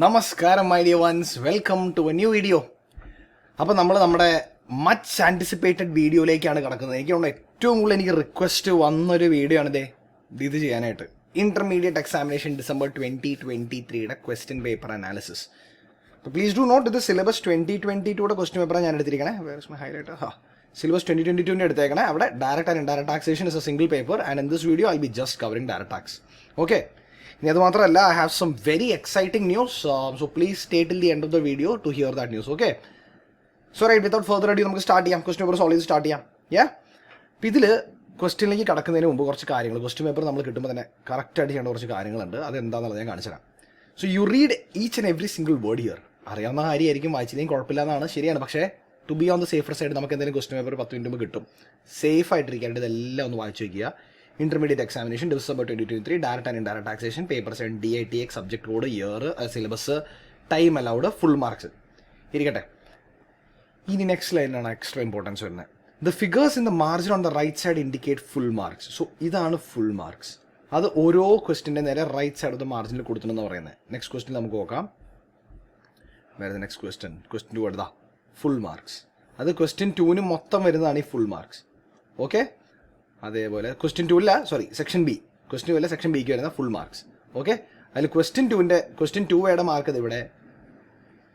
നമസ്കാരം my dear ones, welcome to a new video. അപ്പോൾ നമ്മൾ നമ്മുടെ മച്ച് ആൻറ്റിസിപ്പേറ്റഡ് വീഡിയോയിലേക്കാണ് കിടക്കുന്നത്. എനിക്ക് തോന്നുന്നു ഏറ്റവും കൂടുതൽ എനിക്ക് റിക്വസ്റ്റ് വന്നൊരു വീഡിയോ ആണിത് ഇത് ചെയ്യാനായിട്ട്. Intermediate examination December 2023 question paper analysis. അപ്പോൾ പ്ലീസ് ഡു നോട്ട്, ഇത് സിലബസ് 2022 ക്വസ്റ്റ്യൻ പേപ്പറാണ് ഞാൻ എടുത്തിരിക്കണേ. വേറെ മൈ ഹൈലൈറ്റ് സിലബസ് 2022 എടുത്തേക്കണേ. അവിടെ direct and indirect taxation is a single paper and in this video I be just covering direct tax. Okay, ഇനി അത് മാത്രമല്ല, I have some very exciting news. So please stay till the end of the video to hear that news. Okay, so right, without further adieu നമുക്ക് start ചെയ്യാം. Question paper solve ചെയ്ത് start ചെയ്യാം. അപ്പോൾ ഇതിൽ ക്വസ്റ്റ്യനിലേക്ക് കടക്കുന്നതിന് മുമ്പ് കുറച്ച് കാര്യങ്ങൾ, ക്വസ്റ്റ്യൻ പേപ്പർ നമ്മൾ കിട്ടുമ്പോൾ തന്നെ കറക്റ്റായിട്ട് ചെയ്യേണ്ട കുറച്ച് കാര്യങ്ങളുണ്ട്. അതെന്താണെന്നുള്ളത് ഞാൻ കാണിച്ചു തരാം. So you read each and every single word here. അറിയാവുന്ന കാര്യമായിരിക്കും, വായിച്ചില്ലെങ്കിൽ കുഴപ്പമില്ല എന്നാണ്, ശരിയാണ്. പക്ഷേ to be on the safer side നമുക്ക് എന്തെങ്കിലും ക്വസ്റ്റ്യൻ പേപ്പർ 10 മിനിറ്റ് മുമ്പ് കിട്ടും. സേഫ് ആയിട്ടിരിക്കാനായിട്ട് ഇതെല്ലാം ഒന്ന് വായിച്ചു വയ്ക്കുക. Intermediate examination December 2023, direct and indirect taxation, papers and DITX, subject code, year, syllabus, time allowed, full marks. ഇരിക്കട്ടെ, ഇനി നെക്സ്റ്റ് ലൈനാണ് എക്സ്ട്രാ ഇമ്പോർട്ടൻസ് വരുന്നത്. The figures in the margin on the right side indicate full marks. So ഇതാണ് full marks. അത് ഓരോ ക്വസ്റ്റിൻ്റെ നേരെ right side of the മാർജിനിൽ കൊടുത്തിട്ടെന്ന് പറയുന്നത്. നെക്സ്റ്റ് ക്വസ്റ്റ്യൻ നമുക്ക് നോക്കാം. വേറെ നെക്സ്റ്റ് ക്വസ്റ്റ്യൻ 2 എടുത്താ ഫുൾ മാർക്സ്. അത് ക്വസ്റ്റ്യൻ 2 മൊത്തം വരുന്നതാണ് ഈ ഫുൾ മാർക്സ്. ഓക്കെ, അതേപോലെ ക്വസ്റ്റ്യൻ 2 അല്ല, സോറി, സെക്ഷൻ ബി. ക്വസ്റ്റ്യൻ 2 അല്ല, സെക്ഷൻ ബിക്ക് വരുന്ന ഫുൾ മാർക്സ്. ഓക്കെ, അതിൽ ക്വസ്റ്റ്യൻ 2 മാർക്ക് ഇത് ഇവിടെ,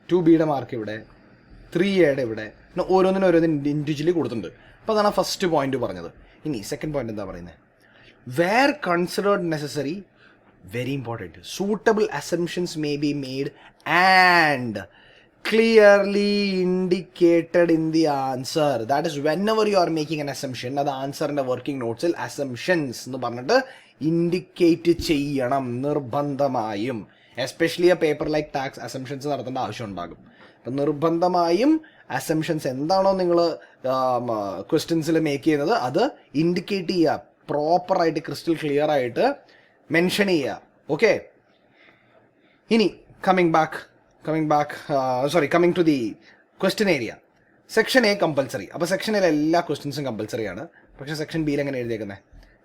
2Bയുടെ മാർക്ക് ഇവിടെ, 3Aയുടെ ഇവിടെ, പിന്നെ ഓരോന്നിനും ഇൻഡിവിജ്വലി കൊടുത്തിട്ടുണ്ട്. അപ്പോൾ അതാണ് ഫസ്റ്റ് പോയിന്റ് പറഞ്ഞത്. ഇനി സെക്കൻഡ് പോയിന്റ് എന്താ പറയുന്നത്? Where considered necessary, very important, suitable assumptions may be made and clearly indicated in the answer. That is, whenever you are making an assumption, അത് ആൻസറിൻ്റെ വർക്കിംഗ് നോട്ട്സിൽ അസംഷൻസ് എന്ന് പറഞ്ഞിട്ട് ഇൻഡിക്കേറ്റ് ചെയ്യണം നിർബന്ധമായും. Especially A paper like tax assumptions നടത്തേണ്ട ആവശ്യം ഉണ്ടാകും. അപ്പം നിർബന്ധമായും അസംഷൻസ് എന്താണോ നിങ്ങൾ ക്വസ്റ്റ്യൻസിൽ മേക്ക് ചെയ്യുന്നത് അത് ഇൻഡിക്കേറ്റ് ചെയ്യുക, പ്രോപ്പറായിട്ട് ക്രിസ്റ്റൽ ക്ലിയർ ആയിട്ട് മെൻഷൻ ചെയ്യുക. ഓക്കെ, ഇനി coming to the question area. Section A compulsory. അപ്പോൾ സെക്ഷൻ എയിൽ എല്ലാ ക്വസ്റ്റ്യൻസും കമ്പൽസറിയാണ്. പക്ഷേ സെക്ഷൻ ബിയിൽ എങ്ങനെ എഴുതിയേക്കുന്നത്?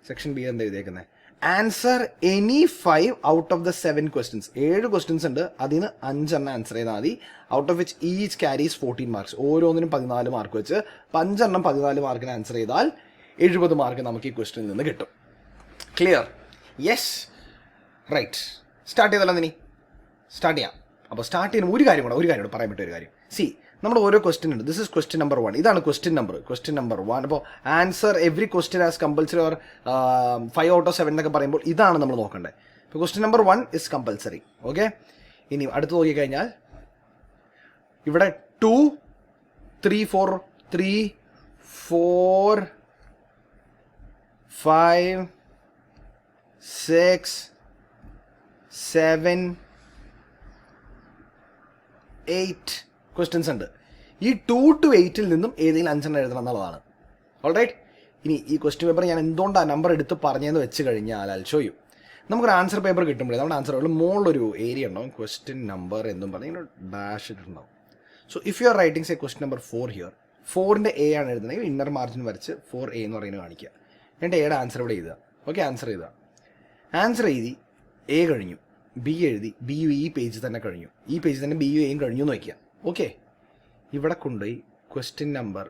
സെക്ഷൻ ബിയിൽ എന്താ എഴുതിയേക്കുന്നത്? Answer any 5 out of the 7 questions. 7 questions ഉണ്ട്, അതിൽ നിന്ന് 5 ആൻസർ ചെയ്താൽ മതി. Out of which each carries 14 marks. ഓരോന്നിനും 14 മാർക്ക് വെച്ച് 5 14 ആൻസർ ചെയ്താൽ 70 മാർക്ക് നമുക്ക് ഈ ക്വസ്റ്റ്യനിൽ നിന്ന് കിട്ടും. ക്ലിയർ? Yes, right. സ്റ്റാർട്ട് ചെയ്തല്ലോ. ഇനി സ്റ്റാർട്ട് ചെയ്യാം. അപ്പോൾ സ്റ്റാർട്ട് ചെയ്യുന്ന ഒരു കാര്യം കൂടെ പറയാൻ പറ്റിയ ഒരു കാര്യം. സി, നമ്മുടെ ഓരോ ക്വസ്റ്റ്യൻ ഉണ്ട്. This is question number 1. ഇതാണ് ക്വസ്റ്റ്യൻ നമ്പർ 1. അപ്പോൾ answer every question as compulsory or 5 out of 7 എന്നൊക്കെ പറയുമ്പോൾ ഇതാണ് നമ്മൾ നോക്കേണ്ടത്. ഇപ്പോൾ question number 1 is compulsory. Okay, ഇനി അടുത്ത് നോക്കിക്കഴിഞ്ഞാൽ ഇവിടെ 2, 3, 4, 5, 6, 7, 8 ക്വസ്റ്റ്യൻസ് ഉണ്ട്. ഈ 2 to 8 നിന്നും ഏതെങ്കിലും 5 എഴുതണം എന്നുള്ളതാണ്. ഓൾറൈറ്റ്, ഇനി ഈ ക്വസ്റ്റ്യൻ പേപ്പർ ഞാൻ എന്തുകൊണ്ടാണ് നമ്പർ എടുത്ത് പറഞ്ഞതെന്ന് വെച്ച് കഴിഞ്ഞാൽ I'll show you. നമുക്കൊരു ആൻസർ പേപ്പർ കിട്ടുമ്പോഴേ നമ്മുടെ ആൻസർ പേപ്പറിൽ മുകളിലൊരു ഏരിയ ഉണ്ടാവും, ക്വസ്റ്റ്യൻ നമ്പർ എന്നും പറഞ്ഞ് ഇങ്ങനെ ഡാഷ് ഇട്ടിട്ടുണ്ടാവും. So if you are writing say question number 4 here, 4ൻ്റെ എ ആണ് എഴുതുന്നതെങ്കിൽ ഇന്നർ മാർജിൻ വരച്ച് 4A എന്ന് പറയുന്നത് കാണിക്കുക. എന്നിട്ട് എയുടെ ആൻസർ ഇവിടെ എഴുതുക. ഓക്കെ, ആൻസർ എഴുതി എ കഴിഞ്ഞു, ബി എഴുതി, ബി യു ഈ പേജ് തന്നെ കഴിഞ്ഞു, ഈ പേജ് തന്നെ ബി യു എയും കഴിഞ്ഞു എന്ന് വയ്ക്കുക. ഓക്കെ, ഇവിടെ കൊണ്ടുപോയി ക്വസ്റ്റ്യൻ നമ്പർ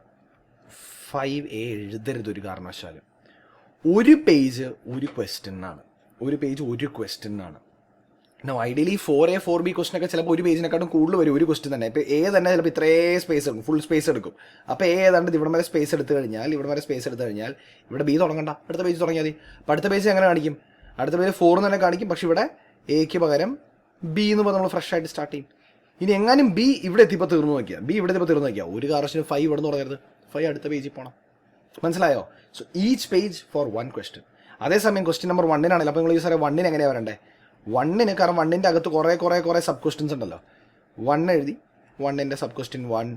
5A എഴുതരുത് ഒരു കാരണവശാലും. ഒരു പേജ് ഒരു ക്വസ്റ്റ്യനാണ്. ഐഡിയലി 4A 4B ക്വസ്റ്റ്യൻ ഒക്കെ ചിലപ്പോൾ ഒരു പേജിനെക്കാട്ടും കൂടുതൽ വരും ഒരു ക്വസ്റ്റ്യൻ തന്നെ. ഇപ്പോൾ എ തന്നെ ചിലപ്പോൾ ഇത്രയും സ്പേസ് എടുക്കും, ഫുൾ സ്പേസ് എടുക്കും. അപ്പോൾ എ ഏതാണ്ട് ഇവിടെ വരെ സ്പേസ് എടുത്തു കഴിഞ്ഞാൽ ഇവിടെ ബി തുടങ്ങണ്ട, അടുത്ത പേജ് തുടങ്ങിയാൽ മതി. അപ്പോൾ അടുത്ത പേജ് എങ്ങനെ കാണിക്കും? അടുത്ത പേജ് 4 തന്നെ കാണിക്കും, പക്ഷെ ഇവിടെ എക്ക് പകരം ബി എന്ന് പറഞ്ഞ് നമ്മൾ ഫ്രഷ് ആയിട്ട് സ്റ്റാർട്ട് ചെയ്യും. ഇനി എങ്ങാനും ബി ഇവിടെ എത്തിയപ്പോൾ തീർന്നു നോക്കിയാൽ ഒരു കാരണവശാലും 5 ഇവിടെ നിന്ന് തുടങ്ങരുത്, 5 അടുത്ത പേജിൽ പോകണം. മനസ്സിലായോ? So each page for 1 question. അതേസമയം ക്വസ്റ്റ്യൻ നമ്പർ 1-നാണല്ലോ. അപ്പോൾ നിങ്ങൾ ഈ സാറേ 1-ന് എങ്ങനെയാണ് വരണ്ടേ? 1-ന് കാരണം 1-ൻ്റെ അകത്ത് കുറേ സബ് ക്വസ്റ്റ്യൻസ് ഉണ്ടല്ലോ. 1 എഴുതി 1-ൻ്റെ സബ് ക്വസ്റ്റ്യൻ 1,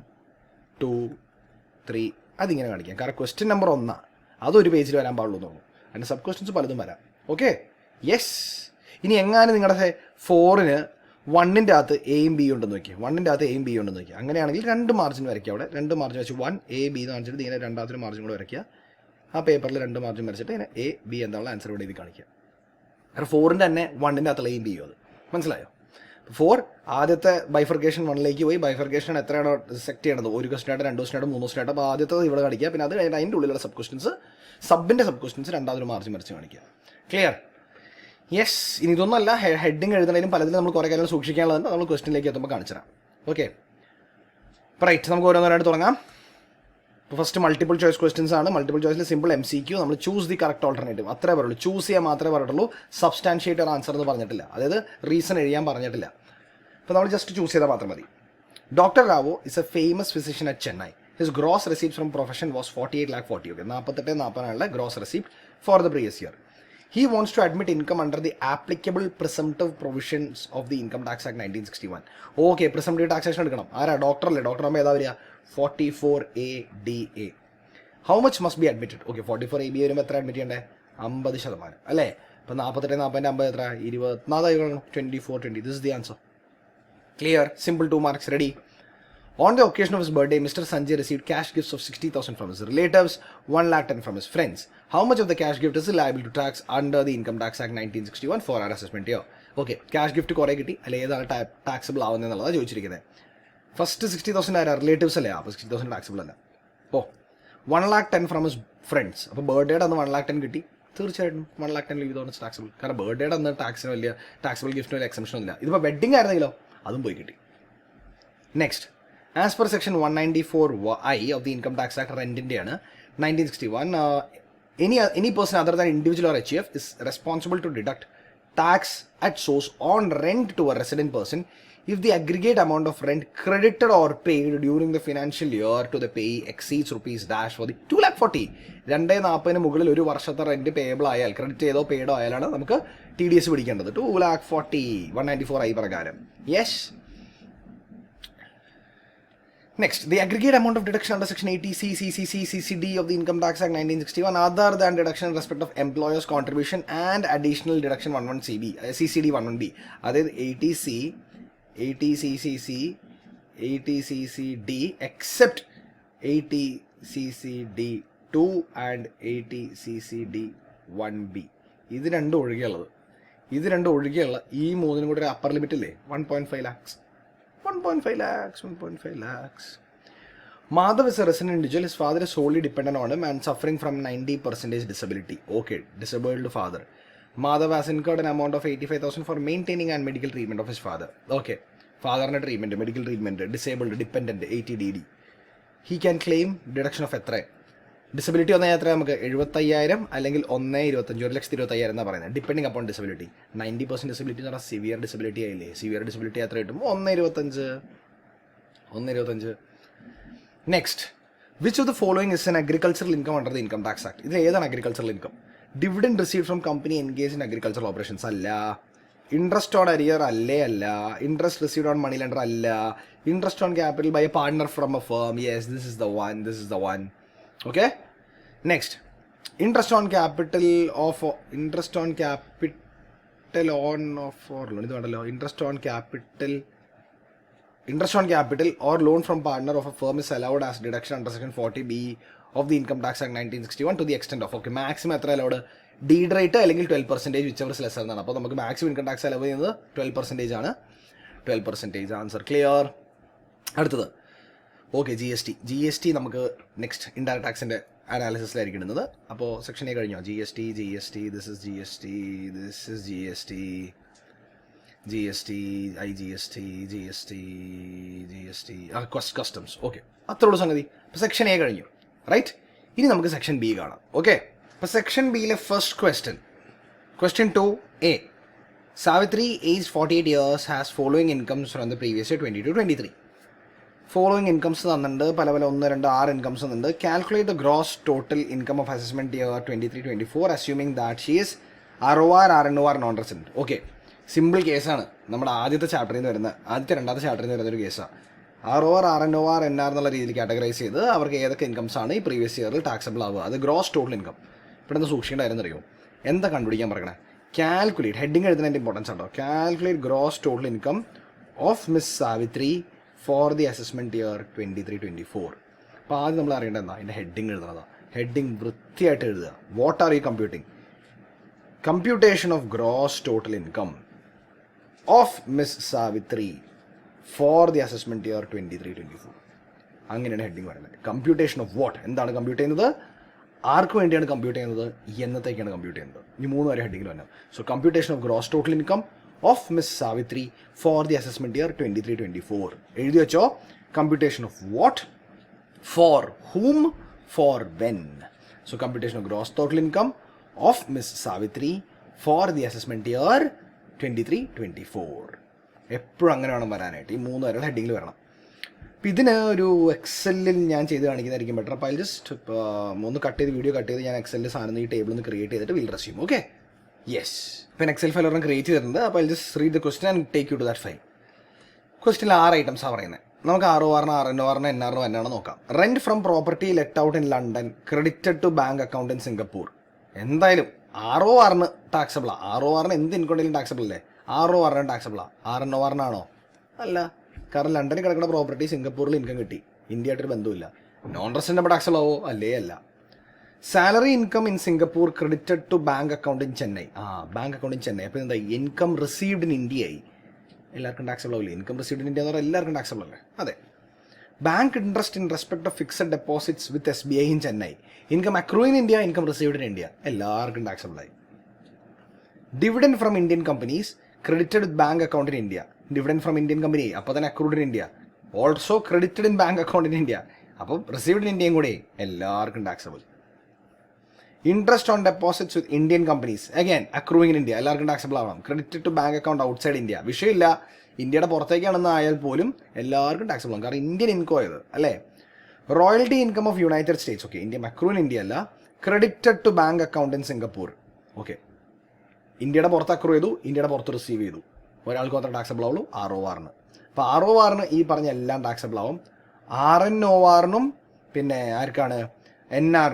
2, 3 അതിങ്ങനെ കാണിക്കാം. കാരണം ക്വസ്റ്റ്യൻ നമ്പർ 1 അതൊരു പേജിൽ വരാൻ പാടുള്ളൂ എന്ന് തോന്നുന്നു. അതിൻ്റെ സബ് ക്വസ്റ്റ്യൻസ് പലതും വരാം. Okay, yes. ഇനി എങ്ങാനും നിങ്ങളുടെ 4-ന് 1-ൻ്റെ അകത്ത് എയും ബി ഉണ്ടെന്ന് നോക്കിയാൽ, അങ്ങനെയാണെങ്കിൽ 2 മാർജിൻ വരയ്ക്കുക. അവിടെ 2 മാർജിൻ വെച്ച് 1A B എന്ന് കാണിച്ചിട്ട് ഇങ്ങനെ രണ്ടാമത്തെ മാർജിൻ കൂടെ വരയ്ക്കുക. ആ പേപ്പറിൽ 2 മാർജിൻ വരച്ചിട്ട് ഇങ്ങനെ A B എന്നുള്ള ആൻസർ ഇവിടെ ഇത് കാണിക്കുക. കാരണം 4-ൻ്റെ തന്നെ 1-ൻ്റെ അകത്തുള്ള എയും ബിയും അത് മനസ്സിലായോ? ആദ്യത്തെ ബൈഫർക്കേഷൻ 1ലേക്ക് പോയി ബൈഫർക്കേഷൻ എത്രയാണോ സെക്ട് ചെയ്യണത്, ഒരു ക്വസ്റ്റനായിട്ട് 2 ക്വസ്റ്റനായിട്ട് 3 ക്വസ്റ്റനായിട്ട്. അപ്പോൾ ആദ്യത്തെ ഇവിടെ കാണിക്കുക, പിന്നെ അത് കഴിഞ്ഞാൽ അതിൻ്റെ ഉള്ളിലുള്ള സബ് ക്വസ്റ്റൻസ് രണ്ടാമതൊരു മാർജിൻ വരച്ച് കാണിക്കുക. ക്ലിയർ? യെസ്. ഇനി ഇതൊന്നുമല്ല, ഹെഡിങ് എഴുതണേലും പലതിലും നമ്മൾ കുറേ കാര്യങ്ങൾ സൂക്ഷിക്കാനുള്ളതുണ്ട്. നമ്മൾ ക്വസ്റ്റിനിലേക്ക് എത്തുമ്പോൾ കാണിച്ചുതരാം. Okay, right. നമുക്ക് ഓരോന്നോരായിട്ട് തുടങ്ങാം. ഇപ്പോൾ ഫസ്റ്റ് മൾട്ടിപ്പിൾ ചോയ്സ് ക്വസ്റ്റൻസ് ആണ്. മൾട്ടിപ്പിൾ ചോയ്സിൽ സിമ്പിൾ MCQ, നമ്മൾ ചൂസ് ദി കറക്റ്റ് ഓൾട്ടർനേറ്റീവ് അത്രേ പറയുള്ളൂ. ചൂസ് ചെയ്യാൻ മാത്രമേ പറഞ്ഞിട്ടുള്ളൂ. സബ്സ്റ്റാൻഷിയേറ്റ് ഒരു ആൻസർ എന്ന് പറഞ്ഞിട്ടില്ല, അതായത് റീസൺ എഴുതാൻ പറഞ്ഞിട്ടില്ല. അപ്പോൾ നമ്മൾ ജസ്റ്റ് ചൂസ് ചെയ്താൽ മാത്രം മതി. Doctor Rao is A famous physician at Chennai. His gross receipt from profession was 48,40,000. Okay, 48,40,000 gross receipt for the previous year. He wants to admit income under the applicable presumptive provisions of the Income Tax Act 1961. Okay, presumptive taxation എടുക്കണം. ആരാ? Doctor അല്ലേ? Doctor ആകുമ്പോൾ ഏതാ വരിക? 44ADA. How much must be admitted? Okay, 44AB വരുമ്പോൾ എത്ര admit ചെയ്യണ്ടേ? 50% അല്ലേ? അപ്പോൾ 48, 40, 50 എത്ര? 24. 24, 20. This is the answer. Clear? Simple 2 marks. Ready? On the occasion of his birthday, Mr. Sanjay received cash gifts of 60,000 from his relatives, 1,10,000 from his friends. How much of the cash gift is liable to tax under the Income Tax Act 1961 for our assessment year? Okay, cash gift കുറേ കിട്ടി, അല്ലെ ഏതാണ് taxable ആവുന്നതെന്നുള്ളതാണ് ചോദിച്ചിരിക്കുന്നത്. First 60,000 ആരാ? Relatives അല്ലേ? അപ്പോൾ 60,000 taxable അല്ല. അപ്പോൾ 1,10,000 ഫ്രം ഹിസ് ഫ്രണ്ട്സ്. അപ്പോൾ ബർത്ത്ഡേയുടെ അന്ന് 1,10,000 കിട്ടി, തീർച്ചയായിട്ടും 1,10,000 ലീവ് തോന്നുന്നു ടാക്സിബിൾ. കാരണം ബർത്ത്ഡേയുടെ അന്ന് ടാക്സിന് വലിയ ടാക്സിബിൾ ഗിഫ്റ്റിന് വലിയ എക്സംഷൻ ഇല്ല. ഇതിപ്പോൾ വെഡിങ് ആയിരുന്നെങ്കിലോ അതും പോയി കിട്ടി. Next, as per section 194I of the Income Tax Act, റെന്റിൻ്റെയാണ് 1961. Any person other than individual or HUF is responsible to deduct tax at source on rent to a resident person if the aggregate amount of rent credited or paid during the financial year to the payee exceeds rupees dash for the 2,40,000. 240,000 മുകളിൽ ഒരു വർഷത്തെ rent payable ആയാൽ, credit ചെയ്തോ പെയ്ഡോ ആയാലാണ് നമുക്ക് TDS പിടിക്കേണ്ടത്. 2,40,000 194I പ്രകാരം. Yes. Next, the aggregate amount of deduction under section 80C, CCC, CCD of the Income Tax Act 1961 other than deduction in respect of employer's contribution and additional deduction 11CB, CCD 11B. അതായത് 80C, 80CCC, 80CCD except 80CCD2 and 80CCD1B. ഇത് രണ്ടും ഒഴികെയുള്ളത്. ഈ മൂന്നിനും കൂടെ ഒരു upper limit ഇല്ലേ? 1.5 lakhs. 1.5 lakhs. Madhav is a resident individual. His father is solely dependent on him and suffering from 90% disability. Okay, disabled father. Madhav has incurred an amount of 85,000 for maintaining and medical treatment of his father. Okay, father treatment, medical treatment, disabled, dependent, 80DD. He can claim deduction of എത്ര? Disability വന്നാൽ എത്ര? നമുക്ക് 75,000 അല്ലെങ്കിൽ 1,25,000, 1,25,000 എന്നാണ് പറയുന്നത്, depending upon disability. 90% disability എന്ന് പറഞ്ഞാൽ severe disability ആയില്ലേ? സിവിയർ ഡിസബിലിറ്റി എത്ര കിട്ടും? 1,25,000. Next, which of the following is an agricultural income under the income tax act? ഇതിൽ ഏതാണ് agricultural income? Dividend received from company engage in agricultural operations അല്ല. Interest on arrear അല്ല. Interest received on money lender അല്ല. Interest on capital by a partner from a firm. Yes, this is the one. Okay, next, interest on capital or loan from partner of a firm is allowed as deduction under section 40B of the Income Tax Act 1961 to the extent of, okay, maximum എത്ര allowed? Deed rate അല്ലെങ്കിൽ 12%, whichever is lesser എന്നാണ്. അപ്പോൾ നമുക്ക് maximum income tax allow ചെയ്യുന്നത് 12% ആണ്. 12% answer. Clear? അടുത്തത്, okay, GST നമുക്ക് next indirect ടാക്സിൻ്റെ അനാലിസിസിലായിരിക്കും ഇടുന്നത്. അപ്പോൾ സെക്ഷൻ എ കഴിഞ്ഞോ? GST, this is GST, customs. Okay, അത്രയുള്ള സംഗതി. അപ്പോൾ സെക്ഷൻ എ കഴിഞ്ഞു, റൈറ്റ്? ഇനി നമുക്ക് സെക്ഷൻ ബി കാണാം. ഓക്കെ, അപ്പോൾ സെക്ഷൻ ബിയിലെ first question 2A. Savitri, aged 48 years, has following incomes from the previous year 22-23. Following incomes തന്നിട്ടുണ്ട്, പല 1, 2, 6 ഇൻകംസ് തന്നിട്ടുണ്ട്. Calculate the gross total income of assessment year 23-24 assuming that she is ROR, RNOR non resident. Okay, simple കേസാണ്. നമ്മുടെ ആദ്യത്തെ ചാപ്റ്ററിൽ നിന്ന് വരുന്ന, രണ്ടാമത്തെ ചാപ്റ്ററിൽ നിന്ന് വരുന്നൊരു കേസാണ്. ROR, RNOR, NR എന്നുള്ള രീതിയിൽ കാറ്റഗറൈസ് ചെയ്ത് അവർക്ക് ഏതൊക്കെ ഇൻകംസ് ആണ് ഈ പ്രീവിയസ് ഇയറിൽ ടാക്സബിൾ ആവുക, അത് ഗ്രോസ് ടോട്ടൽ ഇൻകം. ഇവിടെ നിന്ന് സൂക്ഷിക്കേണ്ടായിരുന്നു അറിയോ? എന്താ കണ്ടുപിടിക്കാൻ പറയണേ? കാൽക്കുലേറ്റ്, ഹെഡിങ് എഴുതുന്നതിൻ്റെ ഇമ്പോർട്ടൻസ് ഉണ്ടോ? Calculate gross total income of Miss Savitri for the assessment year 23-24. അപ്പോൾ ആദ്യം നമ്മൾ അറിയേണ്ടത് എന്താ? അതിൻ്റെ ഹെഡിങ് എഴുതുന്നതാണ്. ഹെഡിങ് വൃത്തിയായിട്ട് എഴുതുക. What are you computing? Computation of gross total income of Miss Savitri for the assessment year 23-24. അങ്ങനെയാണ് ഹെഡിങ് പറയുന്നത്. കമ്പ്യൂട്ടേഷൻ ഓഫ് വാട്ട്, എന്താണ് കമ്പ്യൂട്ട് ചെയ്യുന്നത്, ആർക്ക് വേണ്ടിയാണ് കമ്പ്യൂട്ട് ചെയ്യുന്നത്, എന്നത്തേക്കാണ് കമ്പ്യൂട്ട് ചെയ്യുന്നത്. ഈ 3 വരെ ഹെഡിങ്ങിൽ വന്നു. So computation of gross total income of Miss Savitri for the assessment year 23-24. എഴുതി വെച്ചോ. Computation of what, for whom, for when. So computation of gross total income of Miss Savitri for the assessment year 23-24. എപ്പോഴും അങ്ങനെ വേണം വരാനായിട്ട്. ഈ 3 വരെയുള്ള ഹെഡിങ്ങിൽ വരണം. അപ്പോൾ ഇതിന് ഒരു എക്സലിൽ ഞാൻ ചെയ്ത് കാണിക്കുന്നതായിരിക്കും ബെറ്റർ. അപ്പോൾ അതിൽ ജസ്റ്റ് ഒന്ന് വീഡിയോ കട്ട് ചെയ്ത് ഞാൻ എക്സലിൽ സാധനം ഈ ടേബിൾ ഒന്ന് ക്രിയേറ്റ് ചെയ്തിട്ട് വിൽ റെസ്യൂം. Okay, yes. ഇപ്പം എക്സൽ ഫയൽ ഒരെണ്ണം ക്രിയേറ്റ് ചെയ്തിട്ടുണ്ട്. അപ്പോൾ അതിൽ just read the question and take you to that file. ക്വസ്റ്റിൽ 6 ഐറ്റംസാണ് പറയുന്നത്. നമുക്ക് ROR, RNOR, NRO എന്നാണ് നോക്കാം. Rent from property let out in London credited to bank account in Singapore. എന്തായാലും ROR ടാക്സബിളാണ്. ROR എന്ത് ഇൻകൊണ്ടെങ്കിലും ടാക്സബിൾ അല്ലേ? ROR ടാക്സബിളാണ്. RNOR അല്ല. കാരണം ലണ്ടനിൽ കിടക്കുന്ന പ്രോപ്പർട്ടി സിംഗപ്പൂരിൽ ഇൻകം കിട്ടി, ഇന്ത്യയായിട്ടൊരു ബന്ധമില്ല. നോൺ റെസിഡൻ്റ് ടാക്സബിൾ ആവോ? അല്ലേ അല്ല. Salary income in Singapore credited to bank account in Chennai. Bank account in Chennai. അപ്പോൾ എന്താ, ഇൻകം റിസീവ്ഡ് ഇൻ ഇന്ത്യ ആയി. എല്ലാവർക്കും ടാക്സബിൾ ആവില്ലേ? ഇൻകം റിസീവ്ഡ് ഇൻ ഇന്ത്യ എന്ന് പറഞ്ഞാൽ എല്ലാവർക്കും ടാക്സബിൾ അല്ലേ? അതെ. Bank interest in respect of fixed deposits with SBI in Chennai. Income accrue in India, income received in India, എല്ലാവർക്കും ടാക്സബിൾ ആയി. Dividend from Indian companies credited with bank account in India. Dividend from Indian company, അപ്പോൾ തന്നെ accrued in India. Also credited in bank account in India, അപ്പം received in ഇന്ത്യയും കൂടെ എല്ലാവർക്കും taxable. Interest on deposits with Indian companies, again accruing in India, എല്ലാവർക്കും taxable ആവണം. Credited to bank account outside India, വിഷയമില്ല. ഇന്ത്യയുടെ പുറത്തേക്കാണെന്ന് ആയാൽ പോലും എല്ലാവർക്കും ടാക്സബിൾ ആവും, കാരണം ഇന്ത്യൻ ഇൻകം ആയത് അല്ലേ. Royalty income of United States, okay, India accrue in India അല്ല, credited to bank account in Singapore. Okay, ഇന്ത്യയുടെ പുറത്ത് അക്രൂ ചെയ്തു, ഇന്ത്യയുടെ പുറത്ത് റിസീവ് ചെയ്തു. ഒരാൾക്ക് മാത്രം ടാക്സബിൾ ആവുള്ളൂ, ROR. അപ്പോൾ ROR ഈ പറഞ്ഞ എല്ലാം ടാക്സബിൾ ആവും. RNOR പിന്നെ ആർക്കാണ്, NR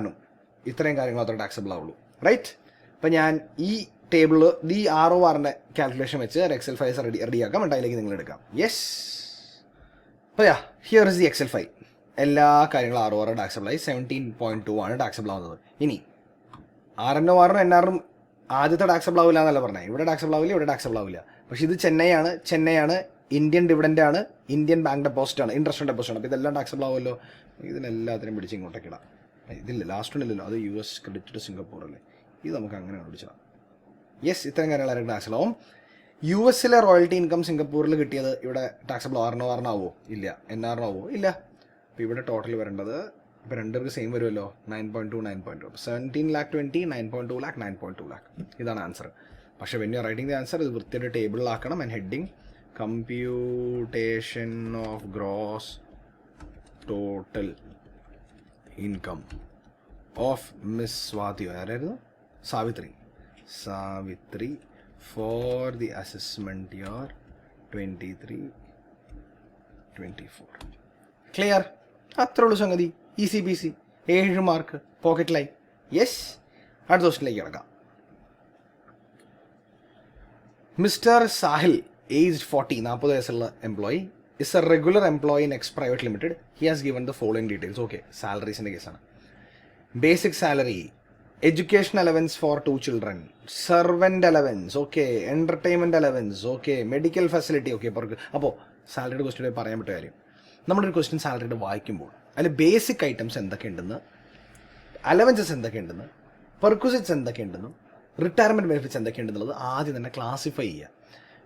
ഇത്രയും കാര്യങ്ങൾ മാത്രമേ ടാക്സബിൾ ആവുള്ളൂ. റൈറ്റ്. അപ്പം ഞാൻ ഈ ടേബിളിൽ ഈ ROR കാൽക്കുലേഷൻ വെച്ച് ഒരു എക്സൽ ഫയൽ റെഡിയാക്കാം. എന്നിട്ട് അതിലേക്ക് നിങ്ങൾ എടുക്കാം. യെസ്. അപ്പോൾ here is the Excel file. എല്ലാ കാര്യങ്ങളും ROR ടാക്സബിൾ ആയി. 17.2 ആണ് ടാക്സബിൾ ആവുന്നത്. ഇനി RNOR NR ആദ്യത്തെ ടാക്സബിൾ ആവില്ല എന്നല്ല പറഞ്ഞത്. ഇവിടെ ടാക്സബിൾ ആവില്ല, ഇവിടെ ടാക്സബിൾ ആവില്ല. പക്ഷേ ഇത് ചെന്നൈയാണ്, ഇന്ത്യൻ ഡിവിഡൻ്റ് ആണ്, ഇന്ത്യൻ ബാങ്ക് ഡെപ്പോസിറ്റ് ആണ്, ഇൻട്രസ്റ്റ് ഡെപ്പോസിറ്റ് ആണ്. അപ്പോൾ ഇതെല്ലാം ടാക്സബിൾ ആവുമല്ലോ. ഇതിനെല്ലാത്തിനും പിടിച്ച് ഇങ്ങോട്ടേക്ക് ഇടാം. ഇതില്ല, ലാസ്റ്റ് ഉണ്ടല്ലോ, അത് US ക്രെഡിറ്റ് ടു സിംഗപ്പൂർ അല്ലേ. ഇത് നമുക്ക് അങ്ങനെ പിടിച്ചാൽ യെസ്. ഇത്രയും കാര്യങ്ങളായിരിക്കും ടാക്സബിൾ ആവും. US റോയൽറ്റി ഇൻകം സിംഗപ്പൂരിൽ കിട്ടിയത് ഇവിടെ ടാക്സബിൾ RNOR ആവോ? ഇല്ല. NR ആവോ? ഇല്ല. അപ്പോൾ ഇവിടെ ടോട്ടൽ വരേണ്ടത് ഇപ്പോൾ രണ്ടുപേർക്ക് സെയിം വരുമല്ലോ, 9.2 9.2. അപ്പോൾ 17 lakh 20, 9.2 lakh 9.2 lakh. ഇതാണ് ആൻസർ. പക്ഷേ when you are writing the answer ഇത് വൃത്തിയുടെ ടേബിളിലാക്കണം. And heading computation of gross total income of miss Swati, ആരായിരുന്നു? Savitri for the assessment year 23-24. Clear? അത്രേ ഉള്ളൂ സംഗതി. Easy peasy. 7 മാർക്ക് പോക്കറ്റിലായി. യെസ്. അടുത്ത ക്വസ്റ്റിലേക്ക് കിടക്കാം. മിസ്റ്റർ സാഹിൽ, ഏജ്ഡ് 40, 40 വയസ്സുള്ള employee, is a regular employee in X private limited. He has given the following details. Okay, സാലറീസിൻ്റെ കേസാണ്. Basic salary, education allowance for 2 children, servant allowance, okay, entertainment allowance, okay, medical facility, okay. അപ്പോൾ സാലറിയുടെ question പറയാൻ പറ്റിയ കാര്യം, നമ്മളൊരു question സാലറിയുടെ വായിക്കുമ്പോൾ അതിൽ ബേസിക് ഐറ്റംസ് എന്തൊക്കെയുണ്ടെന്ന്, അലവൻസസ് എന്തൊക്കെയുണ്ടെന്ന്, പെർക്വിസിറ്റ്സ് എന്തൊക്കെയുണ്ടെന്നും, റിട്ടയർമെൻറ്റ് ബെനിഫിറ്റ്സ് എന്തൊക്കെയുണ്ടെന്നുള്ളത് ആദ്യം തന്നെ ക്ലാസിഫൈ ചെയ്യുക.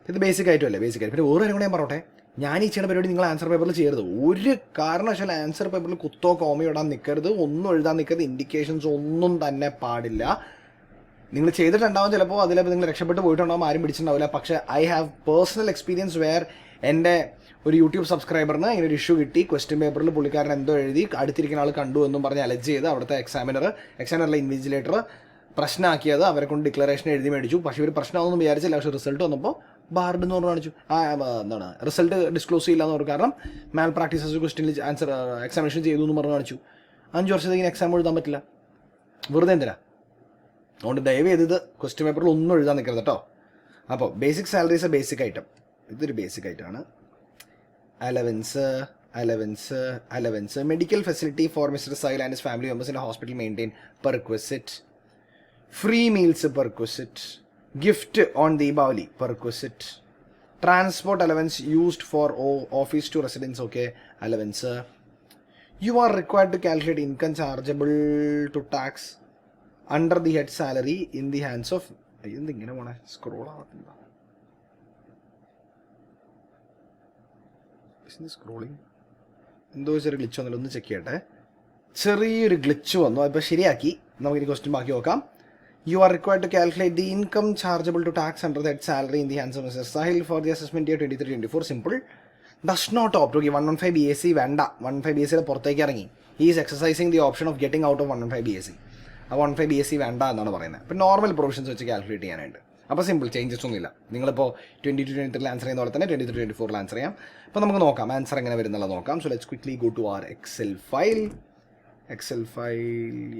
ഇത് ബേസിക് ആയിട്ടും അല്ലേ, ബേസിക് ആയിട്ട്. പിന്നെ ഓരോ കാര്യം കൂടെ ഞാൻ പറയട്ടെ, ഞാൻ ഈ ചെയ്യുന്ന പരിപാടി നിങ്ങൾ ആൻസർ പേപ്പറിൽ ചെയ്യരുത്. ഒരു കാരണവശാലും ആൻസർ പേപ്പറിൽ കുത്തോ കോമയോ ഇടാൻ നിൽക്കരുത്, ഒന്നും എഴുതാൻ നിൽക്കരുത്, ഇൻഡിക്കേഷൻസ് ഒന്നും തന്നെ പാടില്ല. നിങ്ങൾ ചെയ്തിട്ടുണ്ടാവും, ചിലപ്പോൾ അതിലപ്പോൾ നിങ്ങൾ രക്ഷപ്പെട്ട് പോയിട്ടുണ്ടാവും, ആരും പിടിച്ചിട്ടുണ്ടാവില്ല. പക്ഷേ I have personal experience where എൻ്റെ ഒരു യൂട്യൂബ് സബ്സ്ക്രൈബറിന് ഇങ്ങനെ ഒരു ഇഷ്യൂ കിട്ടി. ക്വസ്റ്റ്യൻ പേപ്പറിൽ പുള്ളിക്കാരൻ എന്തോ എഴുതി, അടുത്തിരിക്കുന്ന ആൾ കണ്ടു എന്നും പറഞ്ഞ് അലജ് ചെയ്ത് അവിടുത്തെ എക്സാമിനറല്ല ഇൻവിജിലേറ്റർ പ്രശ്നമാക്കിയത്, അവരെ കൊണ്ട് ഡിക്ലറേഷൻ എഴുതി മേടിച്ചു. പക്ഷേ ഇവർ പ്രശ്നമാണെന്ന് വിചാരിച്ചില്ല. പക്ഷേ റിസൾട്ട് വന്നപ്പോൾ ബാർഡ് എന്ന് പറഞ്ഞു കാണിച്ചു. എന്താണ് റിസൾട്ട് ഡിസ്ക്ലോസ് ചെയ്യില്ല എന്ന് പറഞ്ഞു. കാരണം മാൽ പ്രാക്ടീസസ് ക്വസ്റ്റ്യനിൽ ആൻസർ എക്സാമിനേഷൻ ചെയ്തു എന്ന് പറഞ്ഞു കാണിച്ചു. 5 വർഷത്തേക്ക് എക്സാം എഴുതാൻ പറ്റില്ല, വെറുതെ എന്തിനാ. അതുകൊണ്ട് ദയവ് ചെയ്ത് ക്വസ്റ്റ്യൻ പേപ്പറിൽ ഒന്നും എഴുതാൻ നിൽക്കരുത് കേട്ടോ. അപ്പോൾ ബേസിക് സാലറീസ് ബേസിക് ഐറ്റം, ഇതൊരു ബേസിക് ഐറ്റമാണ്. Allowance medical facility for mister Sahil and his family members in hospital maintain perquisite, free meals perquisite, gift on Deepavali perquisite, Transport allowance used for office to residence, okay, allowance. You are required to calculate income chargeable to tax under the head salary in the hands of ഇങ്ങനെ പോണേ scroll ആവത്തില്ല scrolling എന്തോ ചെറിയ glitch വന്നല്ലോ, ഒന്ന് check ചെയ്യട്ടെ. ചെറിയൊരു glitch വന്നു, അപ്പോൾ ശരിയാക്കി. നമുക്കിനി ക്വസ്റ്റ്യൻ ബാക്കി നോക്കാം. You are required to calculate the income chargeable to tax under that salary in the hands of Mr. Sahil for the assessment year 23-24. Simple. Does not opt. Okay, 115 BSc വേണ്ട. 115 BSc പുറത്തേക്ക് ഇറങ്ങി. He is exercising the option of getting out of 115 BSc. ആ 115 BSc വേണ്ട എന്നാണ് പറയുന്നത്. അപ്പോൾ normal provisions വെച്ച് calculate ചെയ്യാനായിട്ട്. അപ്പോൾ സിമ്പിൾ, ചേഞ്ചസ് ഒന്നുമില്ല. നിങ്ങളിപ്പോൾ 22-23 ആൻസർ ചെയ്യുന്ന പോലെ തന്നെ 23-24 ആൻസർ ചെയ്യാം. അപ്പോൾ നമുക്ക് നോക്കാം ആൻസർ എങ്ങനെ വരുന്നുള്ളത് നോക്കാം. So let's quickly go to our Excel file.